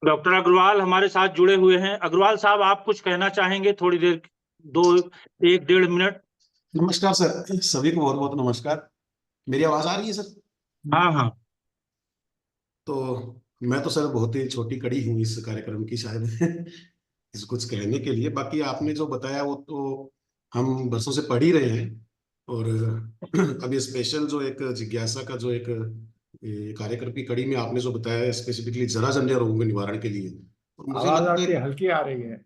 डॉक्टर अग्रवाल हमारे साथ जुड़े हुए हैं। अग्रवाल साहब, आप कुछ कहना चाहेंगे? थोड़ी देर, 1-1.5 मिनट। नमस्कार सर, सभी को बहुत बहुत नमस्कार। मेरी आवाज आ रही है सर? हाँ हाँ। तो मैं तो सर बहुत ही छोटी कड़ी हूँ इस कार्यक्रम की शायद इस कुछ कहने के लिए। बाकी आपने जो बताया वो तो हम बरसों से पढ़ ही रहे हैं, और अभी स्पेशल जो एक जिज्ञासा का जो एक कार्यक्रम की कड़ी में आपने जो बताया स्पेसिफिकली जराजन्य रोगों के निवारण के लिए, और मुझे आवाज लगता आपकी है, हल्की आ रही है।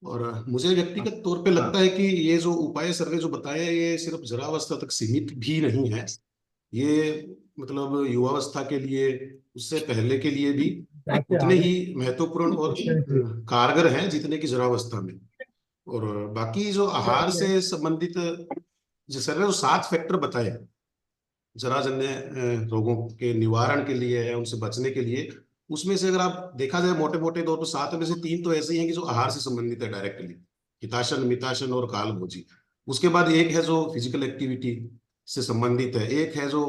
और मुझे व्यक्तिगत तौर पे लगता है कि ये जो उपाय सर ने जो बताया ये सिर्फ जरावस्था तक सीमित भी नहीं है, ये मतलब युवावस्था के लिए, उससे पहले के लिए भी उतने ही महत्वपूर्ण और कारगर हैं जितने की जरावस्था में। और बाकी जो आहार से संबंधित जो सर ने जो 7 फैक्टर बताए जराजन्य रोगों के निवारण के लिए या उनसे बचने के लिए, उसमें से अगर आप देखा जाए मोटे मोटे तौर पर 7 में से 3 तो ऐसे ही हैं कि जो आहार से संबंधित है डायरेक्टली, हिताशन मिताशन और कालभोजी। उसके बाद एक है जो फिजिकल एक्टिविटी से संबंधित है, एक है जो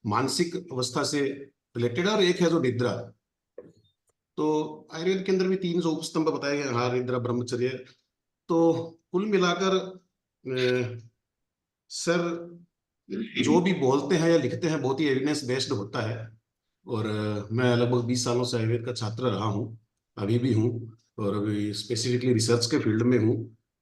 मानसिक अवस्था से रिलेटेड है, और एक है जो निद्रा। तो आयुर्वेद के अंदर भी 3 जो उपस्तंभ बताए गए, आहार निद्रा ब्रह्मचर्य। तो कुल मिलाकर सर जो भी बोलते हैं या लिखते हैं बहुत ही एविडेंस बेस्ड होता है। और मैं लगभग 20 सालों से आयुर्वेद का छात्र रहा हूँ, अभी भी हूँ, और अभी स्पेसिफिकली रिसर्च के फील्ड में हूँ।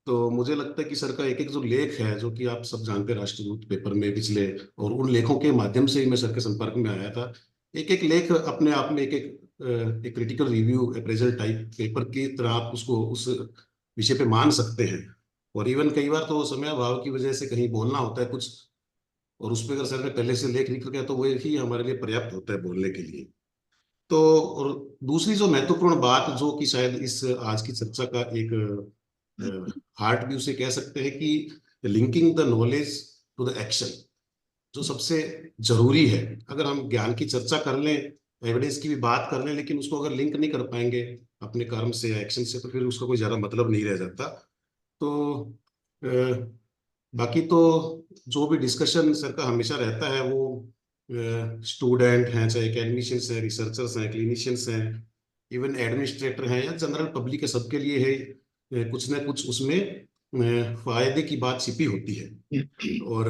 तो मुझे लगता है कि सर का एक एक जो लेख है, जो कि आप सब जानते हैं राष्ट्रदूत पेपर में पिछले, और उन लेखों के माध्यम से ही मैं सर के संपर्क में आया था। एक एक लेख अपने आप में एक critical review appraisal type paper की तरह आप उसको उस विषय पे मान सकते हैं। और इवन कई बार तो समय अभाव की वजह से कहीं बोलना होता है कुछ, और उस पर अगर सर ने पहले से लेख लिख रखा है तो वो ही हमारे लिए पर्याप्त होता है बोलने के लिए। तो और दूसरी जो महत्वपूर्ण बात, जो कि शायद इस आज की चर्चा का एक हार्ट भी उसे कह सकते हैं, कि linking the knowledge to the action, जो सबसे जरूरी है। अगर हम ज्ञान की चर्चा कर लें, एविडेंस की भी बात कर लें, लेकिन उसको अगर लिंक नहीं कर पाएंगे अपने कर्म से या एक्शन से, तो फिर उसका कोई ज्यादा मतलब नहीं रह जाता। तो बाकी तो जो भी डिस्कशन सर का हमेशा रहता है, वो स्टूडेंट हैं, चाहे एकेडमिशियंस हैं, रिसर्चर्स हैं, क्लिनिशियंस हैं, इवन एडमिनिस्ट्रेटर हैं या जनरल पब्लिक है, सबके लिए है कुछ ना कुछ उसमें फायदे की बात छिपी होती है। और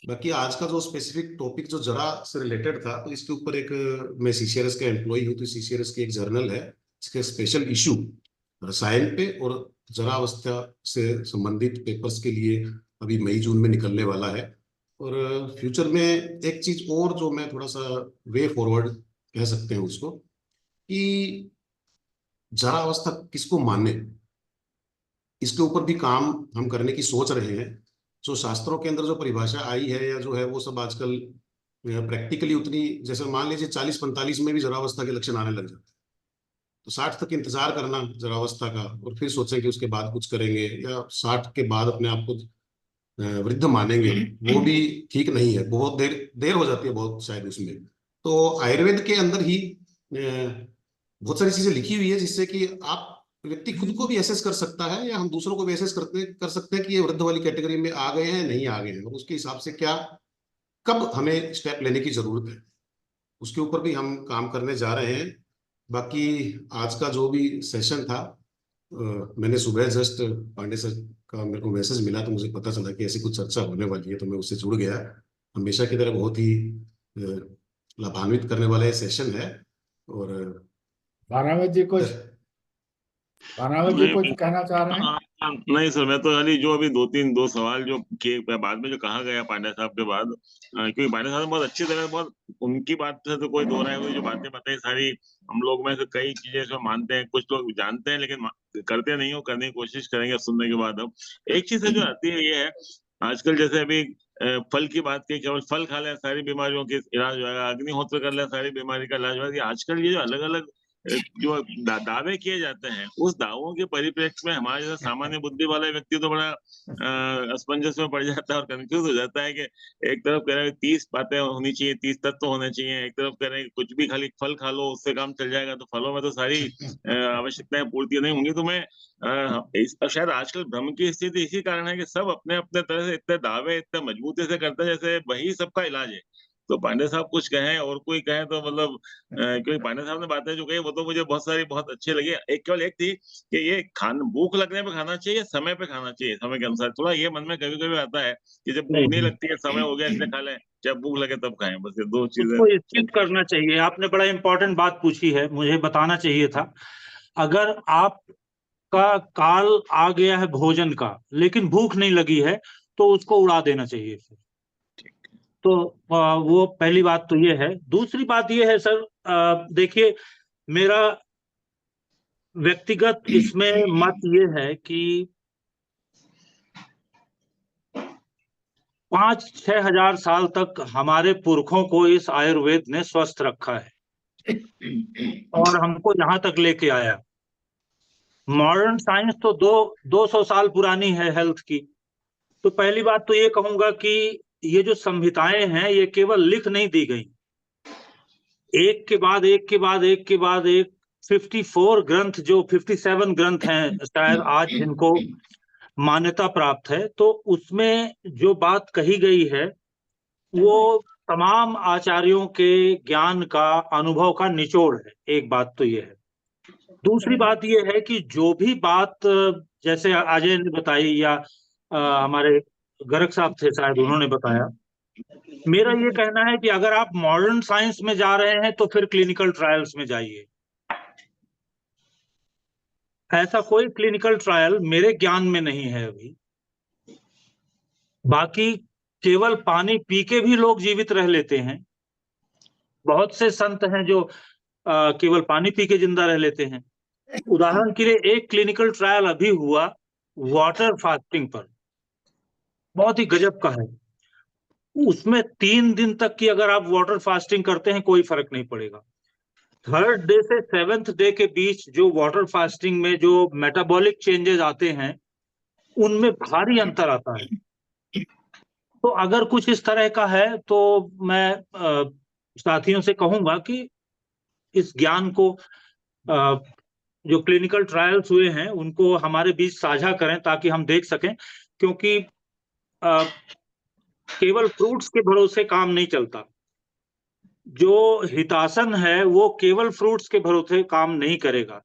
बाकी आज का जो स्पेसिफिक टॉपिक जो जरा से रिलेटेड था, तो इसके ऊपर मैं सीसीआरएस का एम्प्लॉय हूँ, तो सीसीआरएस की एक जर्नल है, इसके स्पेशल इशू रसायन पे और जरावस्था से संबंधित पेपर्स के लिए अभी मई जून में निकलने वाला है। और फ्यूचर में एक चीज और जो मैं थोड़ा सा वे फॉरवर्ड कह सकते हैं उसको, कि जरावस्था किसको माने, इसके ऊपर भी काम हम करने की सोच रहे हैं। जो शास्त्रों के अंदर जो परिभाषा आई है या जो है, वो सब आजकल प्रैक्टिकली उतनी, जैसे मान लीजिए 40-45 में भी जरावस्था के लक्षण आने लग जाते हैं, तो 60 तक इंतजार करना जरावस्था का और फिर सोचें कि उसके बाद कुछ करेंगे, या 60 के बाद अपने आप को वृद्ध मानेंगे, वो भी ठीक नहीं है। बहुत देर देर हो जाती है बहुत शायद उसमें। तो आयुर्वेद के अंदर ही बहुत सारी चीजें लिखी हुई है, जिससे कि आप व्यक्ति खुद को भी एसेस कर सकता है, या हम दूसरों को भी एसेस कर सकते हैं कि ये वृद्ध वाली कैटेगरी में आ गए हैं नहीं आ गए हैं, और उसके हिसाब से क्या कब हमें स्टेप लेने की जरूरत है, उसके ऊपर भी हम काम करने जा रहे हैं। बाकी आज का जो भी सेशन था, मैंने सुबह जस्ट पांडे सर का मेरे को मैसेज मिला, तो मुझे पता चला कि ऐसी कुछ चर्चा होने वाली है, तो मैं उससे जुड़ गया। हमेशा की तरह बहुत ही लाभान्वित करने वाला ये सेशन है। और भारावत जी कुछ कहना चाह रहे हैं? नहीं सर, मैं तो खाली जो अभी दो सवाल जो किए बाद में जो कहा गया पांडे साहब के बाद, क्योंकि पांडे साहब ने बहुत अच्छी तरह, बहुत उनकी बात से तो कोई दो राय हुई, जो बातें बताई सारी हम लोग में से कई चीजें जो मानते हैं, कुछ लोग जानते हैं लेकिन करते नहीं हो, करने की कोशिश करेंगे सुनने के बाद। अब एक चीज जो आती है ये है, आजकल जैसे अभी फल की बात की, केवल फल खा ले सारी बीमारियों के इलाज हो जाएगा, अग्निहोत्र कर ले सारी बीमारी का इलाज हो जाएगा। आजकल ये जो अलग अलग जो दावे किए जाते हैं, उस दावों के परिप्रेक्ष्य में हमारे जैसा सामान्य बुद्धि वाला व्यक्ति तो बड़ा असमंजस में पड़ जाता है और कंफ्यूज हो जाता है कि एक तरफ कह रहे हैं 30 बातें होनी चाहिए, 30 तत्व होने चाहिए, एक तरफ कह रहे हैं कुछ भी खाली फल खा लो उससे काम चल जाएगा, तो फलों में तो सारी आवश्यकताएं पूर्ति नहीं होंगी। तो मैं शायद आजकल भ्रम की स्थिति इसी कारण है कि सब अपने अपने तरह से इतने दावे इतने मजबूती से करते हैं जैसे वही सबका इलाज है। तो पांडे साहब कुछ कहें और कोई कहे तो मतलब क्योंकि पांडे साहब ने बातें जो कही वो तो मुझे बहुत सारी बहुत अच्छी लगी। केवल एक थी कि ये भूख लगने पे खाना चाहिए, समय पे खाना चाहिए, समय के अनुसार। थोड़ा ये मन में कभी कभी आता है कि जब भूख नहीं लगती है, समय हो गया इसलिए खा लें, जब भूख लगे तब खाएं, बस ये दो चीजें उसको स्किप करना चाहिए। आपने बड़ा इंपॉर्टेंट बात पूछी है, मुझे बताना चाहिए था। अगर आपका काल आ गया है भोजन का लेकिन भूख नहीं लगी है तो उसको उड़ा देना चाहिए। तो वो पहली बात तो ये है। दूसरी बात ये है सर, देखिए मेरा व्यक्तिगत इसमें मत ये है कि 5-6 हजार साल तक हमारे पुरखों को इस आयुर्वेद ने स्वस्थ रखा है और हमको यहाँ तक लेके आया। मॉडर्न साइंस तो 200 साल पुरानी है हेल्थ की। तो पहली बात तो ये कहूंगा कि ये जो संहिताएं हैं ये केवल लिख नहीं दी गई, एक के बाद एक के बाद एक के बाद एक 54 ग्रंथ, जो 57 ग्रंथ हैं शायद आज जिनको मान्यता प्राप्त है, तो उसमें जो बात कही गई है वो तमाम आचार्यों के ज्ञान का, अनुभव का निचोड़ है। एक बात तो ये है। दूसरी बात ये है कि जो भी बात जैसे अजय ने बताई या हमारे गर्ग साहब थे शायद उन्होंने बताया, मेरा ये कहना है कि अगर आप मॉडर्न साइंस में जा रहे हैं तो फिर क्लिनिकल ट्रायल्स में जाइए। ऐसा कोई क्लिनिकल ट्रायल मेरे ज्ञान में नहीं है अभी। बाकी केवल पानी पी के भी लोग जीवित रह लेते हैं। बहुत से संत हैं जो केवल पानी पी के जिंदा रह लेते हैं। उदाहरण के लिए एक क्लिनिकल ट्रायल अभी हुआ वाटर फास्टिंग पर, बहुत ही गजब का है। उसमें 3 दिन तक की अगर आप वाटर फास्टिंग करते हैं कोई फर्क नहीं पड़ेगा। 3rd डे से 7th डे के बीच जो वाटर फास्टिंग में जो मेटाबॉलिक चेंजेस आते हैं उनमें भारी अंतर आता है। तो अगर कुछ इस तरह का है तो मैं साथियों से कहूंगा कि इस ज्ञान को जो क्लिनिकल ट्रायल्स हुए हैं उनको हमारे बीच साझा करें ताकि हम देख सकें, क्योंकि केवल फ्रूट्स के भरोसे काम नहीं चलता। जो हितासन है वो केवल फ्रूट्स के भरोसे काम नहीं करेगा।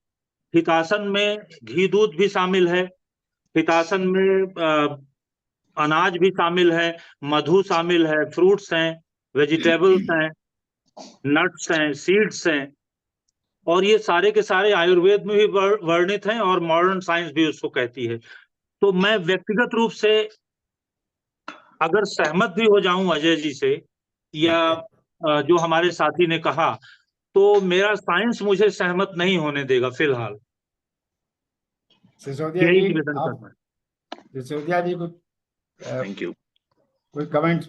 हितासन में घी दूध भी शामिल है, हितासन में अनाज भी शामिल है, मधु शामिल है, फ्रूट्स हैं, वेजिटेबल्स हैं, नट्स हैं, सीड्स हैं, और ये सारे के सारे आयुर्वेद में भी वर्णित हैं और मॉडर्न साइंस भी उसको कहती है। तो मैं व्यक्तिगत रूप से अगर सहमत भी हो जाऊं अजय जी से या जो हमारे साथी ने कहा, तो मेरा साइंस मुझे सहमत नहीं होने देगा फिलहाल। सिसोदिया यही जी, निवेदन आप करना है। सिसोदिया जी को थैंक यू। कोई कमेंट?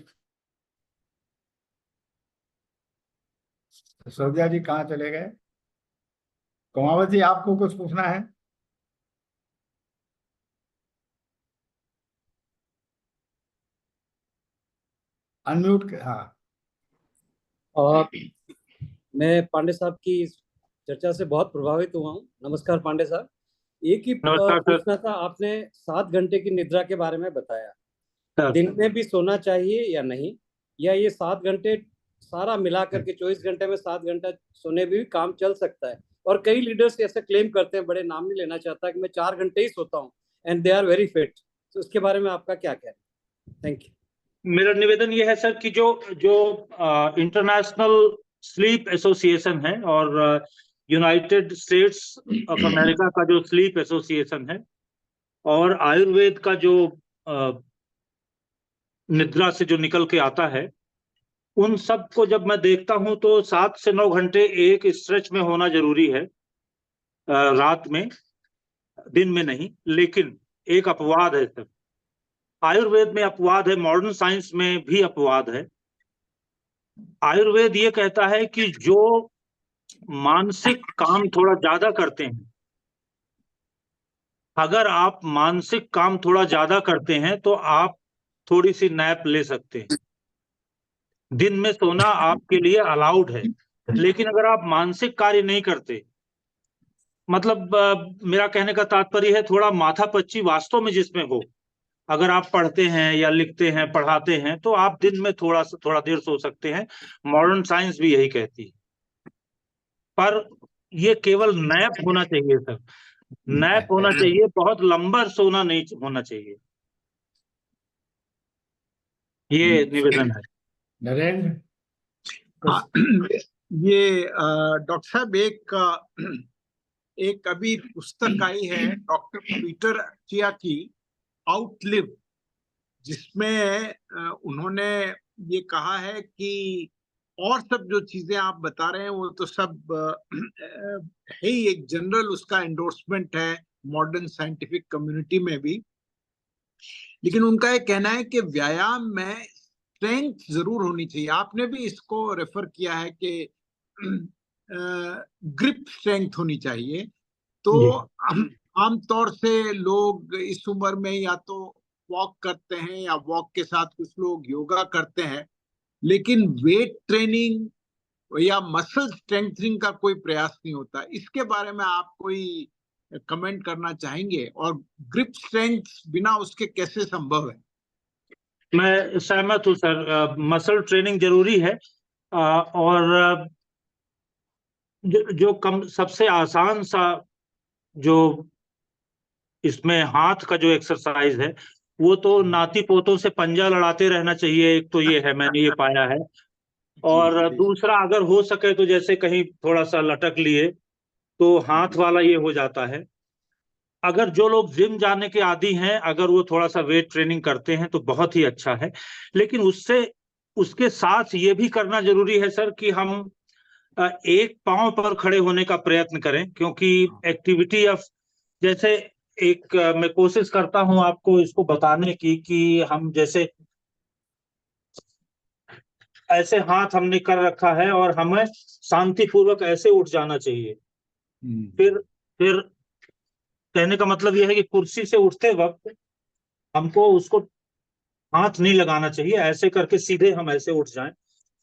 सिसोदिया जी कहाँ चले गए? कुमावत जी आपको कुछ पूछना है? अनम्यूट, हाँ। और मैं पांडे साहब की इस चर्चा से बहुत प्रभावित हुआ हूँ। नमस्कार पांडे साहब। एक ही नमस्कार सर। पूछना था, आपने 7 घंटे की निद्रा के बारे में बताया। सर, दिन में भी सोना चाहिए या नहीं, या ये 7 घंटे सारा मिला करके 24 घंटे में 7 घंटा सोने भी काम चल सकता है? और कई लीडर्स ऐसे क्लेम करते हैं, बड़े नाम नहीं लेना चाहता, कि मैं 4 घंटे ही सोता हूँ and they are very fit. तो उसके बारे में आपका क्या कहना है? Thank you. मेरा निवेदन यह है सर कि जो इंटरनेशनल स्लीप एसोसिएशन है और यूनाइटेड स्टेट्स ऑफ अमेरिका का जो स्लीप एसोसिएशन है और आयुर्वेद का जो निद्रा से जो निकल के आता है, उन सब को जब मैं देखता हूं तो 7 से 9 घंटे एक स्ट्रेच में होना जरूरी है, रात में, दिन में नहीं। लेकिन एक अपवाद है सर, आयुर्वेद में अपवाद है, मॉडर्न साइंस में भी अपवाद है। आयुर्वेद ये कहता है कि जो मानसिक काम थोड़ा ज्यादा करते हैं, अगर आप मानसिक काम थोड़ा ज्यादा करते हैं तो आप थोड़ी सी नैप ले सकते हैं। दिन में सोना आपके लिए अलाउड है। लेकिन अगर आप मानसिक कार्य नहीं करते, मतलब मेरा कहने का तात्पर्य है थोड़ा माथापच्ची वास्तव में जिसमें हो, अगर आप पढ़ते हैं या लिखते हैं, पढ़ाते हैं, तो आप दिन में थोड़ा देर सो सकते हैं। मॉडर्न साइंस भी यही कहती है। पर ये केवल नैप होना चाहिए सर, नैप होना चाहिए, बहुत लंबा सोना नहीं होना चाहिए। ये निवेदन है। नरेंद्र, हाँ, ये डॉक्टर साहब एक अभी पुस्तक आई है डॉक्टर पीटर चिया की, आउटलिव, जिसमें उन्होंने ये कहा है कि और सब जो चीजें आप बता रहे हैं वो तो सब है ही, एक जनरल उसका एंडोर्समेंट है मॉडर्न साइंटिफिक कम्युनिटी में भी। लेकिन उनका ये कहना है कि व्यायाम में स्ट्रेंथ जरूर होनी चाहिए। आपने भी इसको रेफर किया है कि ग्रिप स्ट्रेंथ होनी चाहिए। तो आमतौर से लोग इस उम्र में या तो वॉक करते हैं या वॉक के साथ कुछ लोग योगा करते हैं, लेकिन वेट ट्रेनिंग या मसल स्ट्रेंथनिंग का कोई प्रयास नहीं होता। इसके बारे में आप कोई कमेंट करना चाहेंगे? और ग्रिप स्ट्रेंथ बिना उसके कैसे संभव है? मैं सहमत हूँ सर, मसल ट्रेनिंग जरूरी है। और जो कम सबसे आसान सा जो इसमें हाथ का जो एक्सरसाइज है, वो तो नाती पोतों से पंजा लड़ाते रहना चाहिए। एक तो ये है, मैंने ये पाया है। और दूसरा, अगर हो सके तो जैसे कहीं थोड़ा सा लटक लिए तो हाथ वाला ये हो जाता है। अगर जो लोग जिम जाने के आदी हैं, अगर वो थोड़ा सा वेट ट्रेनिंग करते हैं तो बहुत ही अच्छा है, लेकिन उसके साथ ये भी करना जरूरी है सर कि हम एक पांव पर खड़े होने का प्रयत्न करें, क्योंकि एक्टिविटी ऑफ, जैसे एक मैं कोशिश करता हूं आपको इसको बताने की कि हम जैसे ऐसे हाथ हमने कर रखा है और हमें शांतिपूर्वक ऐसे उठ जाना चाहिए। फिर कहने का मतलब यह है कि कुर्सी से उठते वक्त हमको उसको हाथ नहीं लगाना चाहिए, ऐसे करके सीधे हम ऐसे उठ जाएं।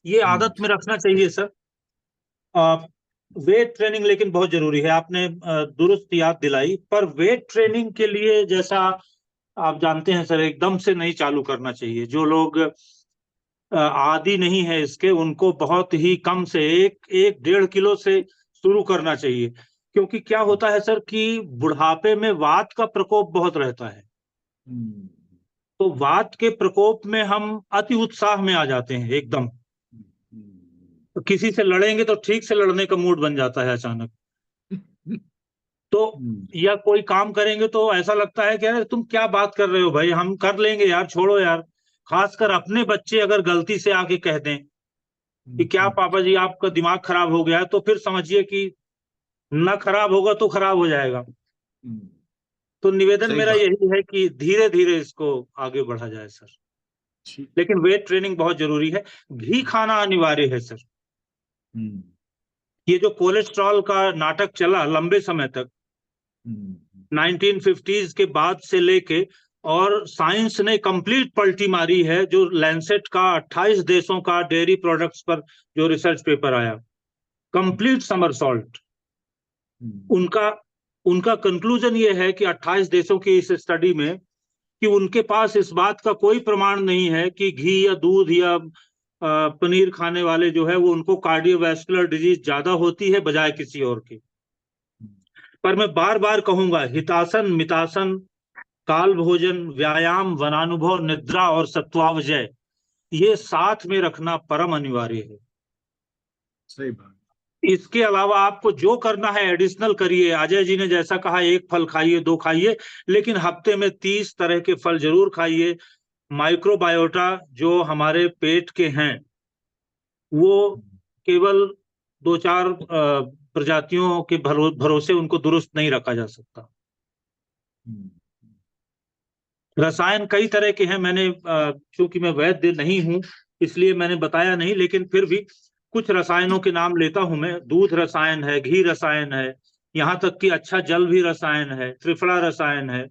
ये आदत में रखना चाहिए सर। वेट ट्रेनिंग लेकिन बहुत जरूरी है, आपने दुरुस्त याद दिलाई। पर वेट ट्रेनिंग के लिए, जैसा आप जानते हैं सर, एकदम से नहीं चालू करना चाहिए। जो लोग आदी नहीं है इसके, उनको बहुत ही कम से 1-1.5 किलो से शुरू करना चाहिए। क्योंकि क्या होता है सर कि बुढ़ापे में वात का प्रकोप बहुत रहता है, तो वात के प्रकोप में हम अति उत्साह में आ जाते हैं एकदम। तो किसी से लड़ेंगे तो ठीक से लड़ने का मूड बन जाता है अचानक, तो या कोई काम करेंगे तो ऐसा लगता है कि अरे तुम क्या बात कर रहे हो भाई, हम कर लेंगे यार, छोड़ो यार। खासकर अपने बच्चे अगर गलती से आके कह दें कि क्या पापा जी आपका दिमाग खराब हो गया है, तो फिर समझिए कि ना खराब होगा तो खराब हो जाएगा। तो निवेदन मेरा यही है कि धीरे धीरे इसको आगे बढ़ा जाए सर। लेकिन वेट ट्रेनिंग बहुत जरूरी है। घी खाना अनिवार्य है सर। ये जो कोलेस्ट्रॉल का नाटक चला लंबे समय तक, 1950s के बाद से लेके, और साइंस ने कंप्लीट पलटी मारी है। जो लैंसेट का 28 देशों का डेयरी प्रोडक्ट्स पर जो रिसर्च पेपर आया, कंप्लीट समरसॉल्ट, उनका कंक्लूजन ये है कि 28 देशों की इस स्टडी में कि उनके पास इस बात का कोई प्रमाण नहीं है कि घी या दूध या पनीर खाने वाले जो है वो उनको कार्डियोवैस्कुलर डिजीज ज्यादा होती है बजाय किसी और की। पर मैं बार बार कहूंगा, हितासन, मितासन, काल भोजन, व्यायाम, वनानुभव, निद्रा और सत्वावजय, ये साथ में रखना परम अनिवार्य है। सही बात। इसके अलावा आपको जो करना है एडिशनल करिए। अजय जी ने जैसा कहा, 1 फल खाइए, 2 खाइए, लेकिन हफ्ते में 30 तरह के फल जरूर खाइए। माइक्रोबायोटा जो हमारे पेट के हैं, वो केवल 2-4 प्रजातियों के भरोसे उनको दुरुस्त नहीं रखा जा सकता। रसायन कई तरह के हैं। मैंने क्योंकि मैं वैद्य नहीं हूं इसलिए मैंने बताया नहीं, लेकिन फिर भी कुछ रसायनों के नाम लेता हूं मैं। दूध रसायन है, घी रसायन है, यहाँ तक कि अच्छा जल भी रसायन है, त्रिफला रसायन है,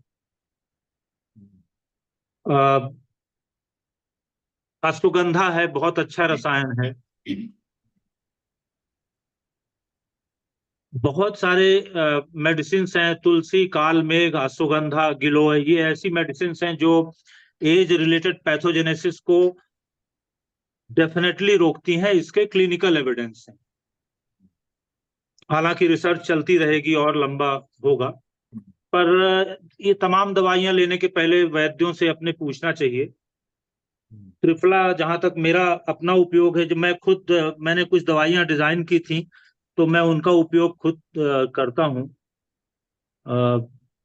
अश्वगंधा है, बहुत अच्छा रसायन है। बहुत सारे मेडिसिन हैं, तुलसी, काल मेघ, अश्वगंधा, गिलोय, ये ऐसी मेडिसिन हैं जो एज रिलेटेड पैथोजेनेसिस को डेफिनेटली रोकती हैं। इसके क्लिनिकल एविडेंस हैं। हालांकि रिसर्च चलती रहेगी और लंबा होगा, पर ये तमाम दवाइयां लेने के पहले वैद्यों से अपने पूछना चाहिए। त्रिफला जहां तक मेरा अपना उपयोग है, जब मैंने कुछ दवाइयां डिजाइन की थी तो मैं उनका उपयोग खुद करता हूं,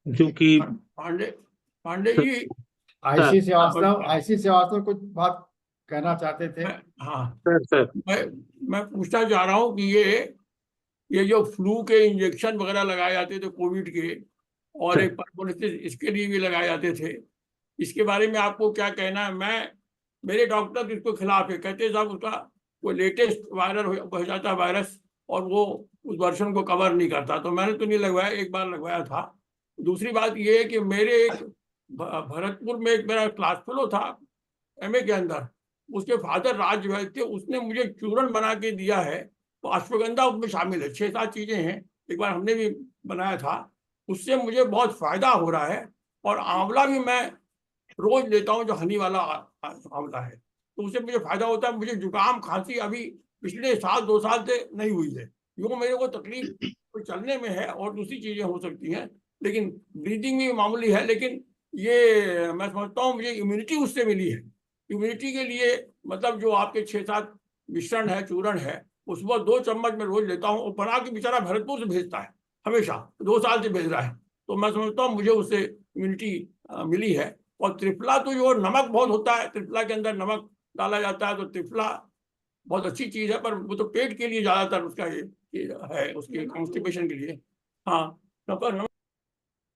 क्योंकि पांडे जी, आईसी श्रीवास्तव कुछ बात कहना चाहते थे। हाँ सर मैं पूछना चाह रहा हूँ कि ये जो फ्लू के इंजेक्शन वगैरह लगाए जाते थे कोविड के, और एक परपोलिसिस इसके लिए भी लगाए जाते थे, इसके बारे में आपको क्या कहना है? मेरे डॉक्टर इसको खिलाफ है, कहते हैं साहब उसका वो लेटेस्ट वायरल हो जाता है वायरस, और वो उस वर्षन को कवर नहीं करता। तो मैंने तो नहीं लगवाया, एक बार लगवाया था। दूसरी बात ये है कि मेरे एक भरतपुर में एक मेरा क्लास फेलो था एमए के अंदर, उसके फादर राज वैद्य थे, उसने मुझे चूर्ण बना के दिया है, तो अश्वगंधा उसमें शामिल है, 6-7 चीजें हैं, एक बार हमने भी बनाया था, उससे मुझे बहुत फायदा हो रहा है। और आंवला भी मैं रोज लेता हूँ, जो हनी वाला आंवला है, तो उससे मुझे फायदा होता है। मुझे जुकाम खांसी अभी पिछले 1-2 साल से नहीं हुई है। यूँ मेरे को तकलीफ तो चलने में है और दूसरी चीजें हो सकती हैं, लेकिन ब्रीदिंग भी मामूली है। लेकिन ये मैं समझता हूँ मुझे इम्यूनिटी उससे मिली है। इम्यूनिटी के लिए मतलब जो आपके 6-7 मिश्रण है, चूर्ण है, उसमें 2 चम्मच मैं रोज लेता हूँ। और बना के बेचारा भरतपुर से भेजता है, हमेशा 2 साल से भेज रहा है, तो मैं समझता हूँ मुझे उससे इम्यूनिटी मिली है। और त्रिफला तो जो नमक बहुत होता है, त्रिफला के अंदर नमक डाला जाता है, तो त्रिफला बहुत अच्छी चीज है, पर वो तो पेट के लिए ज्यादातर उसका ये है, उसके कॉन्स्टिपेशन के लिए। हाँ डॉक्टर।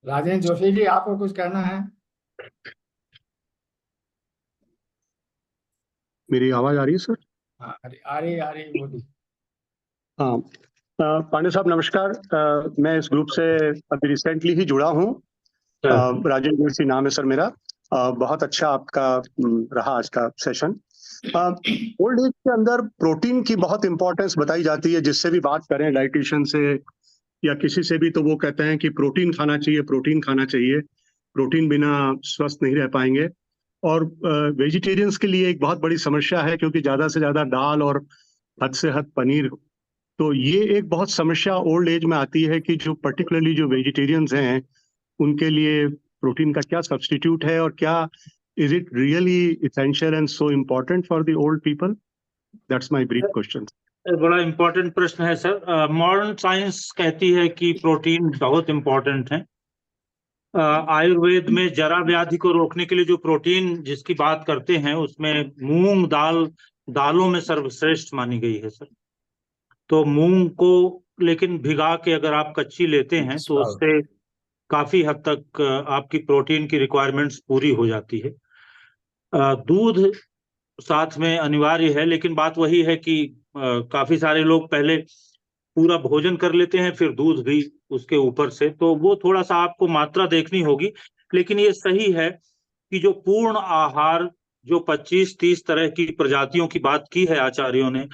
राजेंद्र जोशी जी, आपको कुछ कहना है? मेरी आवाज आ रही है सर? हाँ, आ रही बोली। हाँ, पांडे साहब नमस्कार। मैं इस ग्रुप से अभी रिसेंटली ही जुड़ा हूँ। राजेंद्र जोशी नाम है सर मेरा। बहुत अच्छा आपका रहा आज का सेशन। ओल्ड एज के अंदर प्रोटीन की बहुत इंपॉर्टेंस बताई जाती है। जिससे भी बात करें, डाइटिशियन से या किसी से भी, तो वो कहते हैं कि प्रोटीन खाना चाहिए, प्रोटीन खाना चाहिए, प्रोटीन बिना स्वस्थ नहीं रह पाएंगे। और वेजिटेरियंस के लिए एक बहुत बड़ी समस्या है, क्योंकि ज्यादा से ज्यादा दाल और हद से हद पनीर। तो ये एक बहुत समस्या ओल्ड एज में आती है कि जो पर्टिकुलरली जो वेजिटेरियंस हैं उनके लिए प्रोटीन का क्या सब्स्टिट्यूट है, और क्या is it really essential and so important for the old people? That's my brief question. बड़ा इम्पोर्टेंट प्रश्न है सर। मॉडर्न साइंस कहती है कि प्रोटीन बहुत इम्पोर्टेंट है। आयुर्वेद में जरा व्याधि को रोकने के लिए जो प्रोटीन जिसकी बात करते हैं, उसमें मूंग दाल दालों में सर्वश्रेष्ठ मानी गई है सर। तो मूंग को लेकिन भिगा के अगर आप कच्ची लेते हैं तो उससे काफी हद तक आपकी प्रोटीन की रिक्वायरमेंट्स पूरी हो जाती है। दूध साथ में अनिवार्य है, लेकिन बात वही है कि काफी सारे लोग पहले पूरा भोजन कर लेते हैं फिर दूध भी उसके ऊपर से, तो वो थोड़ा सा आपको मात्रा देखनी होगी। लेकिन ये सही है कि जो पूर्ण आहार, जो 25-30 तरह की प्रजातियों की बात की है आचार्यों ने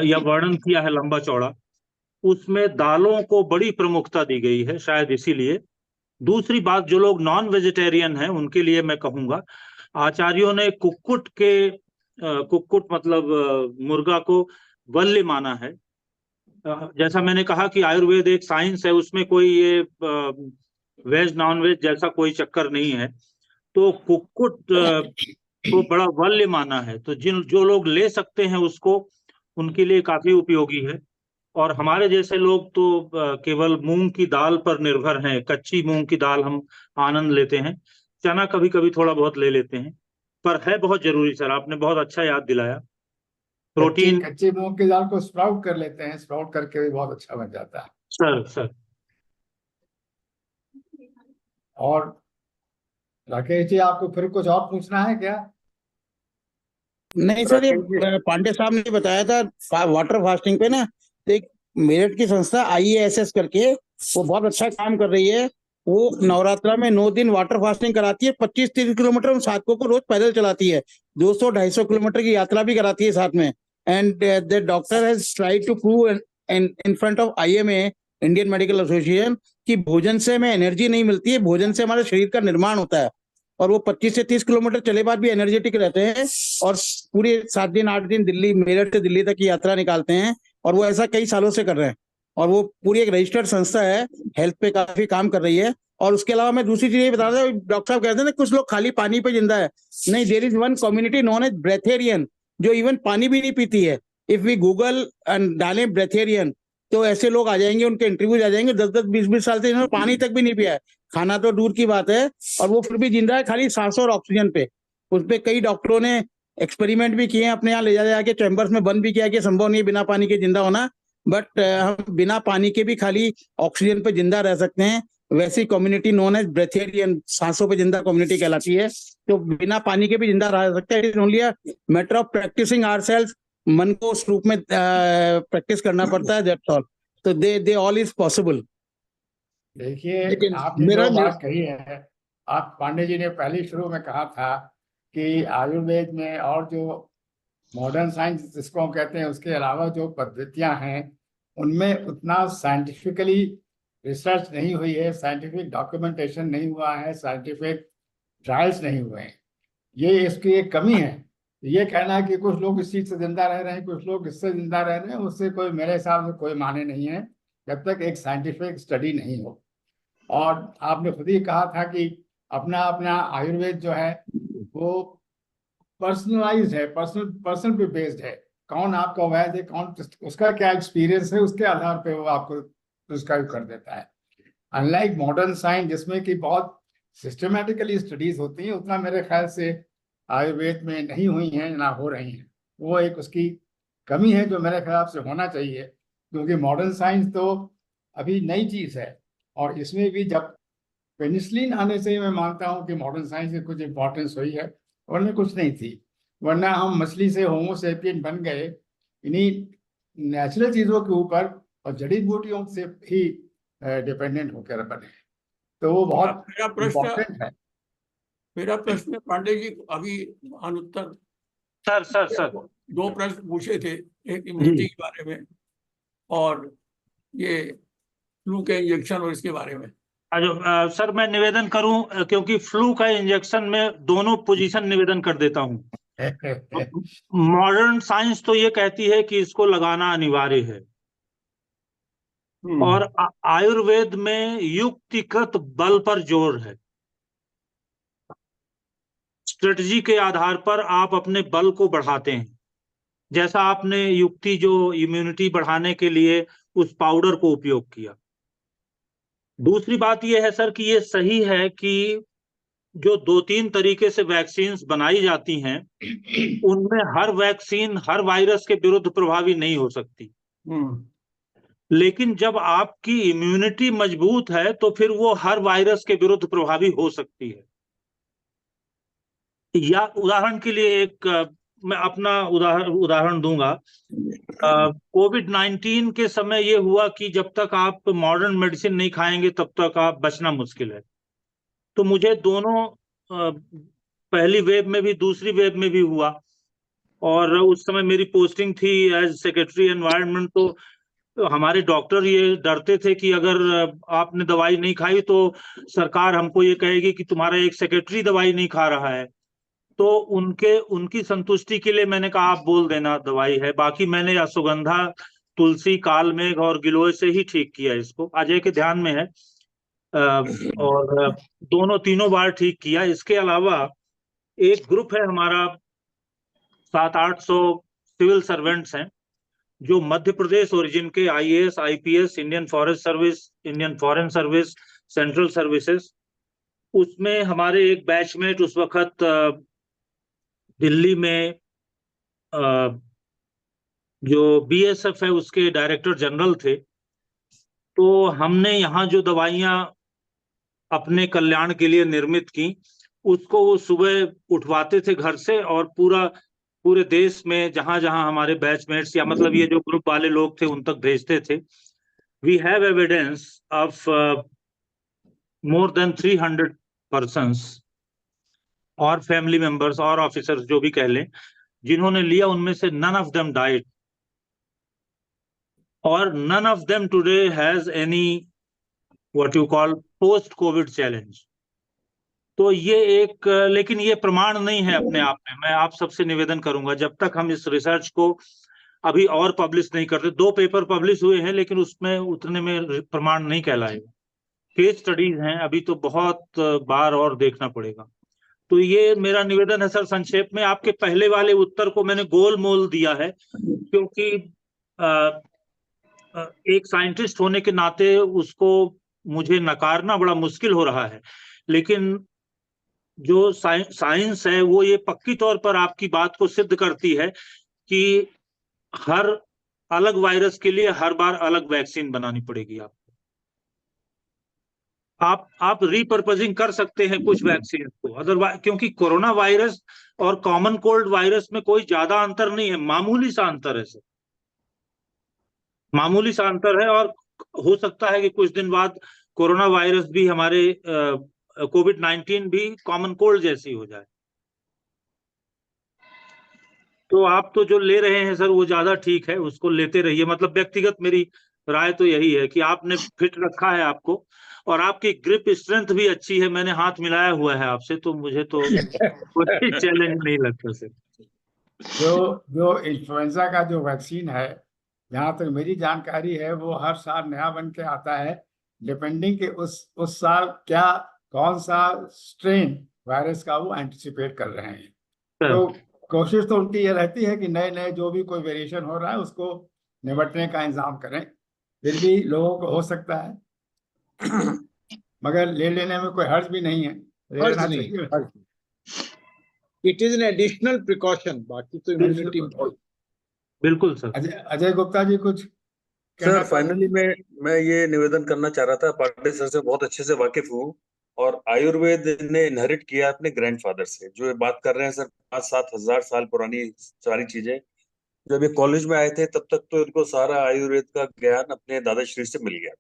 या वर्णन किया है लंबा चौड़ा, उसमें दालों को बड़ी प्रमुखता दी गई है, शायद इसीलिए। दूसरी बात, जो लोग नॉन वेजिटेरियन हैं उनके लिए मैं कहूंगा, आचार्यों ने कुक्कुट मतलब मुर्गा को वल्य माना है। जैसा मैंने कहा कि आयुर्वेद एक साइंस है, उसमें कोई ये वेज नॉन वेज जैसा कोई चक्कर नहीं है। तो कुक्कुट को बड़ा वल्य माना है, तो जो लोग ले सकते हैं उसको, उनके लिए काफी उपयोगी है। और हमारे जैसे लोग तो केवल मूंग की दाल पर निर्भर हैं, कच्ची मूंग की दाल हम आनंद लेते हैं, चना कभी कभी थोड़ा बहुत ले लेते हैं, पर है बहुत जरूरी सर। आपने बहुत अच्छा याद दिलाया। प्रोटीन कच्ची मूंग की दाल को स्प्राउट कर लेते हैं, स्प्राउट करके भी बहुत अच्छा बन जाता है सर। और राकेश जी, आपको फिर कुछ और पूछना है क्या? नहीं सर, ये पांडे साहब ने बताया था वाटर फास्टिंग पे ना, तो एक मेरठ की संस्था IASS करके वो बहुत अच्छा काम कर रही है। वो नवरात्रा में 9 दिन वाटर फास्टिंग कराती है। 25-30 किलोमीटर उन साधकों को रोज पैदल चलाती है। 200-250 किलोमीटर की यात्रा भी कराती है साथ में। And the doctor has tried to prove in front of IMA, Indian medical association, कि भोजन से हमें एनर्जी नहीं मिलती है, भोजन से हमारे शरीर का निर्माण होता है। और वो 25 से 30 किलोमीटर चले बाद भी एनर्जेटिक रहते हैं और पूरे 7 दिन 8 दिन दिल्ली, मेरठ से दिल्ली तक की यात्रा निकालते हैं। और वो ऐसा कई सालों से कर रहे हैं और वो पूरी एक रजिस्टर्ड संस्था है, हेल्थ पे काफी काम कर रही है। और उसके अलावा मैं दूसरी चीज ये बता रहा था, डॉक्टर साहब कहते हैं ना कुछ लोग खाली पानी पे जिंदा है। नहीं, there is one community known as Breatharian, जो इवन पानी भी नहीं पीती है। इफ वी गूगल एंड डालें ब्रेथेरियन, तो ऐसे लोग आ जाएंगे, उनके इंटरव्यूज आ जाएंगे। 10-10, 20-20 साल से इन्होंने पानी तक भी नहीं पिया है, खाना तो दूर की बात है, और वो फिर भी जिंदा है खाली सांसों और ऑक्सीजन पे। उस पे कई डॉक्टरों ने एक्सपेरिमेंट भी किए हैं, अपने यहाँ ले जा के चैम्बर्स में बंद भी किया कि संभव नहीं है बिना पानी के जिंदा होना, बट हम बिना पानी के भी खाली ऑक्सीजन पे जिंदा रह सकते हैं। वैसी कम्युनिटी नोन एज ब्रेथेरियन, सांसों पे जिंदा कम्युनिटी कहलाती है। तो बिना पानी के भी जिंदा रह सकते हैं। It is only a matter of practising ourselves, मन को उस रूप में प्रैक्टिस करना पड़ता है, दैट्स ऑल। तो दे ऑल इज पॉसिबल। देखिए, लेकिन आपने मेरा जो बात कही है, आप पांडे जी ने पहले शुरू में कहा था कि आयुर्वेद में और जो मॉडर्न साइंस जिसको हम कहते हैं, उसके अलावा जो पद्धतियां हैं उनमें उतना साइंटिफिकली रिसर्च नहीं हुई है, साइंटिफिक डॉक्यूमेंटेशन नहीं हुआ है, साइंटिफिक ट्रायल्स नहीं हुए हैं। ये इसकी एक कमी है। ये कहना है कि कुछ लोग इस चीज से जिंदा रह रहे हैं, कुछ लोग इससे जिंदा रह रहे हैं, उससे कोई, मेरे हिसाब से कोई माने नहीं है जब तक एक साइंटिफिक स्टडी नहीं हो। और आपने खुद ही कहा था कि अपना अपना आयुर्वेद जो है वो पर्सनलाइज्ड है, पर्सन पे बेस्ड है। कौन आपका वैद्य है, कौन उसका क्या एक्सपीरियंस है, उसके आधार पे वो आपको प्रिस्क्राइब कर देता है। अनलाइक मॉडर्न साइंस जिसमें कि बहुत सिस्टमेटिकली स्टडीज होती हैं, उतना मेरे ख्याल से आयुर्वेद में नहीं हुई हैं, ना हो रही हैं। वो एक उसकी कमी है जो मेरे ख्याल से होना चाहिए, क्योंकि मॉडर्न साइंस तो अभी नई चीज है। और इसमें भी जब पेनिसिलिन आने से ही मैं मानता हूँ कि मॉडर्न साइंस की कुछ इंपॉर्टेंस हुई है, वरना कुछ नहीं थी। वरना हम मछली से होमो सेपियन बन गए इन्हीं नेचुरल चीजों के ऊपर और जड़ी बूटियों से ही डिपेंडेंट होकर बने। तो वो बहुत इम्पोर्टेंट है। मेरा प्रश्न पांडे जी अभी अनुत्तर सर 2 प्रश्न पूछे थे, एक इम्यूनिटी के बारे में और ये फ्लू के इंजेक्शन और इसके बारे में। सर मैं निवेदन करूं, क्योंकि फ्लू का इंजेक्शन में दोनों पोजीशन निवेदन कर देता हूं। मॉडर्न साइंस तो ये कहती है कि इसको लगाना अनिवार्य है, और आयुर्वेद में युक्तिकृत बल पर जोर है। स्ट्रेटजी के आधार पर आप अपने बल को बढ़ाते हैं, जैसा आपने युक्ति जो इम्यूनिटी बढ़ाने के लिए उस पाउडर को उपयोग किया। दूसरी बात यह है सर कि ये सही है कि जो 2-3 तरीके से वैक्सीन बनाई जाती हैं, उनमें हर वैक्सीन हर वायरस के विरुद्ध प्रभावी नहीं हो सकती। लेकिन जब आपकी इम्यूनिटी मजबूत है तो फिर वो हर वायरस के विरुद्ध प्रभावी हो सकती है। या उदाहरण के लिए एक मैं अपना उदाहरण दूंगा। कोविड-19 के समय ये हुआ कि जब तक आप मॉडर्न मेडिसिन नहीं खाएंगे तब तक आप बचना मुश्किल है। तो मुझे दोनों पहली वेव में भी दूसरी वेव में भी हुआ, और उस समय मेरी पोस्टिंग थी एज सेक्रेटरी एनवायरनमेंट। तो हमारे डॉक्टर ये डरते थे कि अगर आपने दवाई नहीं खाई तो सरकार हमको ये कहेगी कि तुम्हारा एक सेक्रेटरी दवाई नहीं खा रहा है। तो उनकी संतुष्टि के लिए मैंने कहा आप बोल देना दवाई है। बाकी मैंने अश्वगंधा, तुलसी, कालमेघ और गिलोय से ही ठीक किया इसको। अजय के ध्यान में है, और तीनों बार ठीक किया। इसके अलावा एक ग्रुप है हमारा, 700-800 सिविल सर्वेंट्स हैं जो मध्य प्रदेश ओरिजिन के, IAS, IPS, Indian forest service, Indian foreign service, central services. उसमें हमारे एक बैचमेट उस वक्त दिल्ली में जो BSF है उसके डायरेक्टर जनरल थे। तो हमने यहाँ जो दवाइयाँ अपने कल्याण के लिए निर्मित की, उसको वो सुबह उठवाते थे घर से, और पूरे देश में जहां जहां हमारे बैचमेट्स या मतलब ये जो ग्रुप वाले लोग थे उन तक भेजते थे। We have evidence of more than 300 persons और फैमिली मेंबर्स और ऑफिसर्स जो भी कह लें, जिन्होंने लिया, उनमें से नन ऑफ देम डाइड, और none of them today has any what you call post covid challenge. तो ये एक, लेकिन ये प्रमाण नहीं है अपने आप में। मैं आप सबसे निवेदन करूंगा, जब तक हम इस रिसर्च को अभी और पब्लिश नहीं करते, 2 पेपर पब्लिश हुए हैं लेकिन उसमें उतने में प्रमाण नहीं कहलाएगा, केस स्टडीज हैं, अभी तो बहुत बार और देखना पड़ेगा। तो ये मेरा निवेदन है सर। संक्षेप में आपके पहले वाले उत्तर को मैंने गोल मोल दिया है, क्योंकि एक साइंटिस्ट होने के नाते उसको मुझे नकारना बड़ा मुश्किल हो रहा है। लेकिन जो साइंस है वो ये पक्की तौर पर आपकी बात को सिद्ध करती है कि हर अलग वायरस के लिए हर बार अलग वैक्सीन बनानी पड़ेगी आपको। आप रीपर्पजिंग कर सकते हैं कुछ वैक्सीन को, अदरवाइज, क्योंकि कोरोना वायरस और कॉमन कोल्ड वायरस में कोई ज्यादा अंतर नहीं है, मामूली सा अंतर है सर, मामूली सा अंतर है। और हो सकता है कि कुछ दिन बाद कोरोना वायरस भी हमारे कोविड-19 भी कॉमन कोल्ड जैसी हो जाए। तो आप तो जो ले रहे हैं सर वो ज्यादा ठीक है, उसको लेते रहिए। मतलब व्यक्तिगत मेरी राय तो यही है कि आपने फिट रखा है आपको, और आपकी ग्रिप स्ट्रेंथ भी अच्छी है। मैंने हाथ मिलाया हुआ है आपसे, तो मुझे तो कोई चैलेंज नहीं लगता सर। जो इन्फ्लुएंजा का जो वैक्सीन है, जहाँ तक मेरी जानकारी है, वो हर साल नया बन के आता है, डिपेंडिंग के उस साल क्या कौन सा स्ट्रेन वायरस का वो एंटिसिपेट कर रहे हैं। तो कोशिश तो उनकी ये रहती है कि नए नए जो भी कोई वेरिएशन हो रहा है उसको निपटने का इंतजाम करें। फिर भी लोगों को हो सकता है मगर ले लेने में कोई हर्ज भी नहीं है, ले हर्ज लेना नहीं, चाहिए। It is an additional precaution, बाकी तो इम्यूनिटी। बिल्कुल सर। अजय गुप्ता जी कुछ कहना सर फाइनली मैं ये निवेदन करना चाह रहा था, पांडे सर से बहुत अच्छे से वाकिफ हूँ, और आयुर्वेद ने इनहेरिट किया अपने ग्रैंडफादर से। जो ये बात कर रहे हैं सर, 5-7 हजार साल पुरानी सारी चीजें, जब ये कॉलेज में आए थे तब तक तो इनको सारा आयुर्वेद का ज्ञान अपने दादाश्री से मिल गया,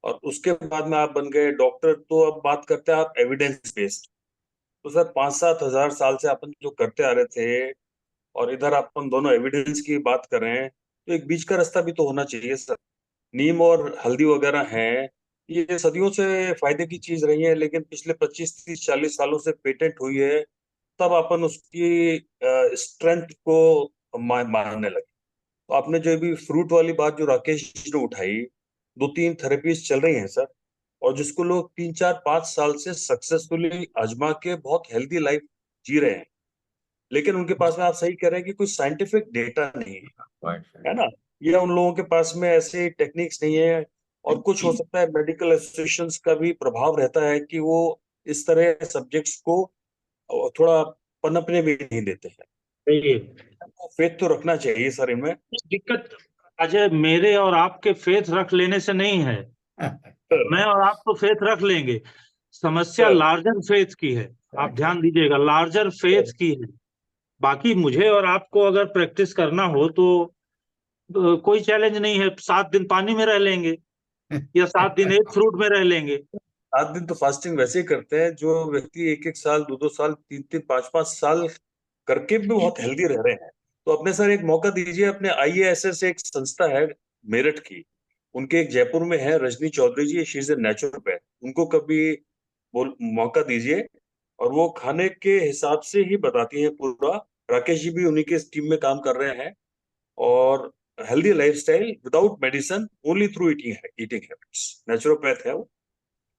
और उसके बाद में आप बन गए डॉक्टर। तो अब बात करते हैं आप एविडेंस बेस्ड। तो सर 5-7 हजार साल से अपन जो करते आ रहे थे, और इधर अपन दोनों एविडेंस की बात कर रहे हैं, तो एक बीच का रास्ता भी तो होना चाहिए सर। नीम और हल्दी वगैरह हैं, ये सदियों से फायदे की चीज रही है, लेकिन पिछले 25-30-40 सालों से पेटेंट हुई है, तब अपन उसकी स्ट्रेंथ को मानने लगे। तो आपने जो भी फ्रूट वाली बात जो राकेश जी ने उठाई, 2-3 थेरेपीज चल रही हैं सर, और जिसको लोग 3-4-5 साल से सक्सेसफुली आजमा के बहुत हेल्दी लाइफ जी रहे हैं, लेकिन उनके पास में, आप सही कह रहे हैं कि कोई साइंटिफिक डेटा नहीं है ना, या उन लोगों के पास में ऐसे टेक्निक्स नहीं है, और कुछ हो सकता है मेडिकल एसोसिएशंस का भी प्रभाव रहता है कि वो इस तरह सब्जेक्ट्स को थोड़ा पनपने भी नहीं देते हैं। फेथ तो रखना चाहिए सर इनमें। दिक्कत अजय मेरे और आपके फेथ रख लेने से नहीं है, मैं और आप तो फेथ रख लेंगे, समस्या लार्जर फेथ की है। आप ध्यान दीजिएगा, लार्जर फेथ की है। बाकी मुझे और आपको अगर प्रैक्टिस करना हो तो कोई चैलेंज नहीं है, 7 दिन पानी में रह लेंगे या 7 दिन एक फ्रूट में रह लेंगे। 7 दिन तो फास्टिंग वैसे ही करते हैं जो व्यक्ति 1-1 साल, 2-2 साल, 3-3, 5-5 साल करके भी बहुत हेल्दी रह रहे हैं। तो अपने सर एक मौका दीजिए, अपने IASS एक संस्था है मेरठ की, उनके एक जयपुर में है रजनी चौधरी जी, शी इज ए नेचुरोपैथ, उनको कभी मौका दीजिए, और वो खाने के हिसाब से ही बताती हैं पूरा। राकेश जी भी उन्हीं के टीम में काम कर रहे हैं, और healthy lifestyle without medicine, only through eating habits, naturopath है वो,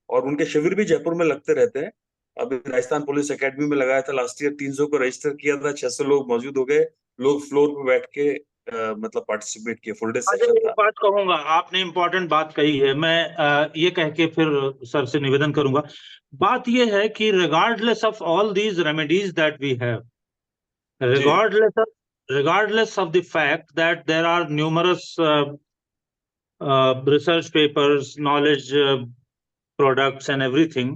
और उनके शिविर भी जयपुर में लगते रहते हैं। अभी राजस्थान पुलिस एकेडमी में लगाया था लास्ट ईयर, 300 को रजिस्टर किया था, 600 लोग मौजूद हो गए, लोग फ्लोर पे बैठ के मतलब पार्टिसिपेट किए, फुल डे सेशन एक था। बात कहूंगा, आपने इम्पोर्टेंट बात कही है, मैं ये कह के फिर सर से निवेदन करूंगा। बात ये है कि regardless of all these remedies that we have, regardless of the fact that there are numerous research papers, knowledge products and everything,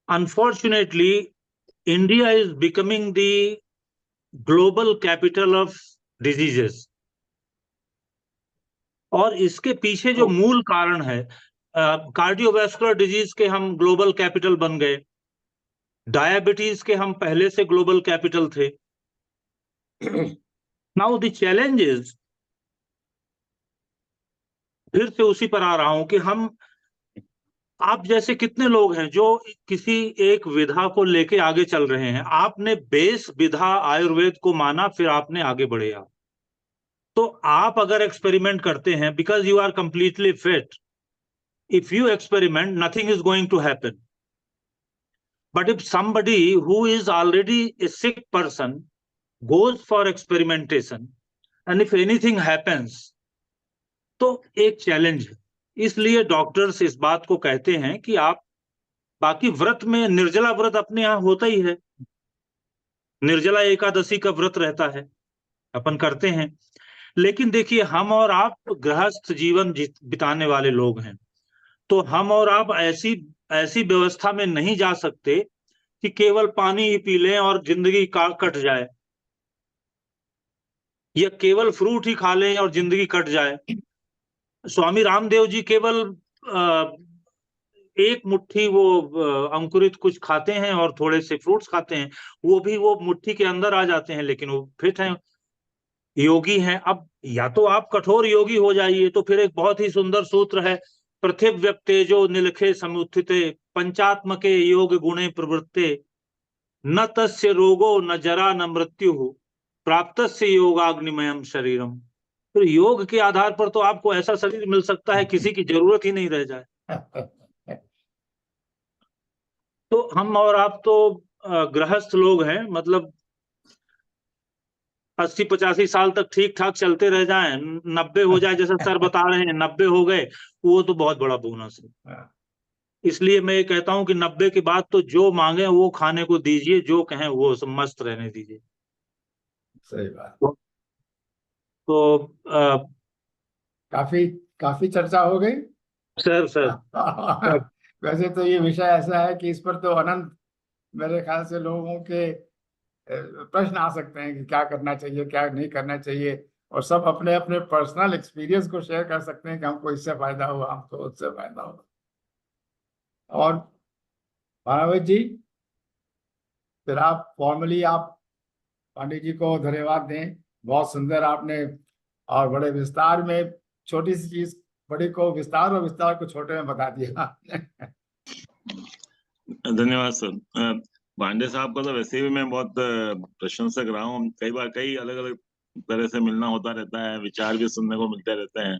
unfortunately India is becoming the global capital of diseases, और इसके पीछे जो मूल कारण है, cardiovascular disease के हम global capital बन गए, डायबिटीज के हम पहले से ग्लोबल कैपिटल थे। नाउ द चैलेंज इज, फिर से उसी पर आ रहा हूं कि हम, आप जैसे कितने लोग हैं जो किसी एक विधा को लेके आगे चल रहे हैं। आपने बेस विधा आयुर्वेद को माना, फिर आपने आगे बढ़े आप। तो आप अगर एक्सपेरिमेंट करते हैं, because you are completely fit, if you experiment, nothing is going to happen. But if somebody who is already a sick person goes for experimentation, and if anything happens, तो एक चैलेंज है। इसलिए doctors इस बात को कहते हैं कि आप, बाकी व्रत में निर्जला व्रत अपने यहाँ होता ही है, निर्जला एकादशी का व्रत रहता है, अपन करते हैं। लेकिन देखिए, हम और आप गृहस्थ जीवन बिताने वाले लोग हैं, तो हम और आप ऐसी व्यवस्था में नहीं जा सकते कि केवल पानी ही पी लें और जिंदगी कट जाए, या केवल फ्रूट ही खा लें और जिंदगी कट जाए। स्वामी रामदेव जी केवल एक मुट्ठी वो अंकुरित कुछ खाते हैं और थोड़े से फ्रूट्स खाते हैं, वो भी वो मुट्ठी के अंदर आ जाते हैं, लेकिन वो फिट हैं, योगी हैं। अब या तो आप कठोर योगी हो जाइए, तो फिर एक बहुत ही सुंदर सूत्र है, पृथिव्यक्तेजो निलखे समुत्थिते पंचात्मके योग गुणे प्रवृत्ते, न तस्य रोगो न जरा न मृत्यु प्राप्तस्य योगाग्निमयम शरीरम। फिर योग के आधार पर तो आपको ऐसा शरीर मिल सकता है किसी की जरूरत ही नहीं रह जाए। तो हम और आप तो गृहस्थ लोग हैं, मतलब 80-85 साल तक ठीक ठाक चलते रह जाएं, 90 हो जाए, जैसे सर बता रहे हैं 90 हो गए, वो तो बहुत बड़ा बोनस है। इसलिए मैं ये कहता हूं कि 90 के बाद तो जो मांगे वो खाने को दीजिए, जो कहें वो मस्त रहने दीजिए। सही बात। तो काफी चर्चा हो गई सर वैसे तो ये विषय ऐसा है कि इस पर तो अनंत मेरे ख्याल से लोगों के प्रश्न आ सकते हैं कि क्या करना चाहिए, क्या नहीं करना चाहिए, और सब अपने अपने पर्सनल एक्सपीरियंस को शेयर कर सकते हैं कि हमको इससे फायदा हुआ, हमको उससे फायदा हुआ। और भानुवत जी, फिर आप फॉर्मली आप पांडे जी को धन्यवाद दें। बहुत सुंदर आपने और बड़े विस्तार में, छोटी सी चीज बड़ी को विस्तार और विस्तार को छोटे में बता दिया। धन्यवाद सर। पांडे साहब का तो वैसे भी मैं बहुत प्रशंसक रहा हूँ। कई बार कई अलग अलग तरह से मिलना होता रहता है, विचार भी सुनने को मिलते रहते हैं।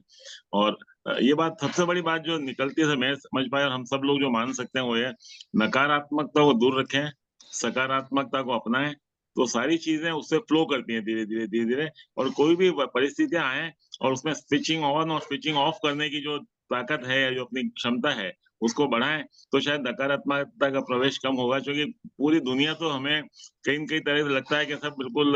और ये बात, सबसे बड़ी बात जो निकलती है, मैं समझ पाया और हम सब लोग जो मान सकते हैं वो है, नकारात्मकता को दूर रखें, सकारात्मकता को अपनाएं, तो सारी चीजें उससे फ्लो करती हैं धीरे धीरे धीरे धीरे। और कोई भी परिस्थितियां आए और उसमें स्विचिंग ऑन और स्विचिंग ऑफ करने की जो ताकत है, जो अपनी क्षमता है, उसको बढ़ाएं, तो शायद नकारात्मकता का प्रवेश कम होगा। क्योंकि पूरी दुनिया तो हमें कहीं न कहीं तरह से लगता है कि सब बिल्कुल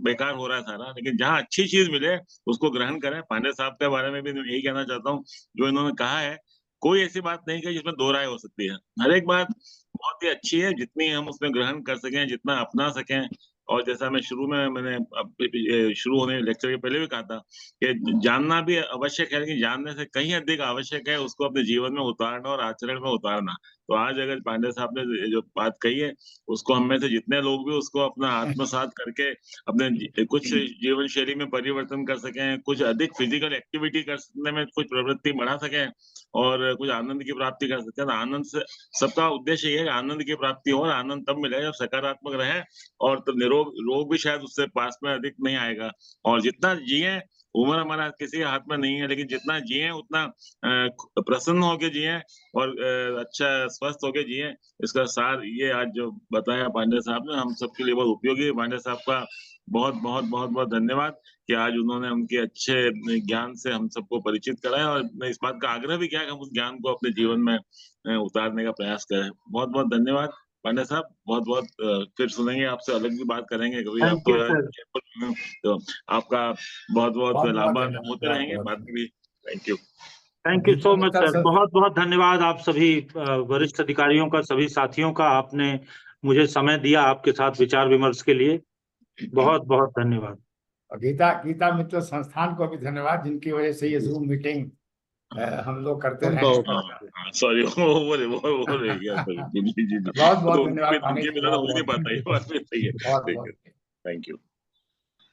बेकार हो रहा है सारा, लेकिन जहाँ अच्छी चीज मिले उसको ग्रहण करें। पांडे साहब के बारे में भी मैं यही कहना चाहता हूँ, जो इन्होंने कहा है, कोई ऐसी बात नहीं है जिसमें दो राय हो सकती है। हर एक बात बहुत ही अच्छी है, जितनी हम उसमें ग्रहण कर सकें, जितना अपना सकें। और जैसा मैं शुरू में, मैंने शुरू होने लेक्चर के पहले भी कहा था कि जानना भी आवश्यक है, लेकिन जानने से कहीं अधिक आवश्यक है उसको अपने जीवन में उतारना और आचरण में उतारना। तो आज अगर पांडे साहब ने जो बात कही है, उसको हम में से जितने लोग भी उसको अपना आत्मसात करके अपने कुछ जीवन शैली में परिवर्तन कर सकें, कुछ अधिक फिजिकल एक्टिविटी करने में कुछ प्रवृत्ति बढ़ा सकें और कुछ आनंद की प्राप्ति कर सकते हैं। आनंद से सबका उद्देश्य ये है कि आनंद की प्राप्ति हो, और आनंद तब मिलेगा जब सकारात्मक रहे, और तो रोग भी शायद उससे पास में अधिक नहीं आएगा। और जितना जिए, उम्र हमारा किसी के हाथ में नहीं है, लेकिन जितना जिए उतना प्रसन्न होके जिए और अच्छा स्वस्थ होके जिए। इसका सार ये आज जो बताया पांडे साहब ने, हम सबके लिए बहुत उपयोगी है। पांडे साहब का बहुत बहुत बहुत बहुत धन्यवाद कि आज उन्होंने उनके अच्छे ज्ञान से हम सबको परिचित कराया, और मैं इस बात का आग्रह भी किया कि हम उस ज्ञान को अपने जीवन में उतारने का प्रयास करें। बहुत बहुत धन्यवाद पांडे साहब, बहुत बहुत। फिर सुनेंगे आपसे, अलग भी बात करेंगे कभी। आप तो आपका बहुत बहुत लाभान्वित होते रहेंगे बाद में भी। Thank you. Thank you so much sir. बहुत बहुत धन्यवाद आप सभी वरिष्ठ अधिकारियों का, सभी साथियों का। आपने मुझे समय दिया आपके साथ विचार विमर्श के लिए। बहुत बहुत धन्यवाद। और गीता मित्र संस्थान को भी धन्यवाद, जिनकी वजह से ये जूम मीटिंग हम लोग करते रहे। सॉरी, वो रह गया। बहुत बहुत धन्यवाद। नहीं पाता, ये बात भी सही है। Thank you.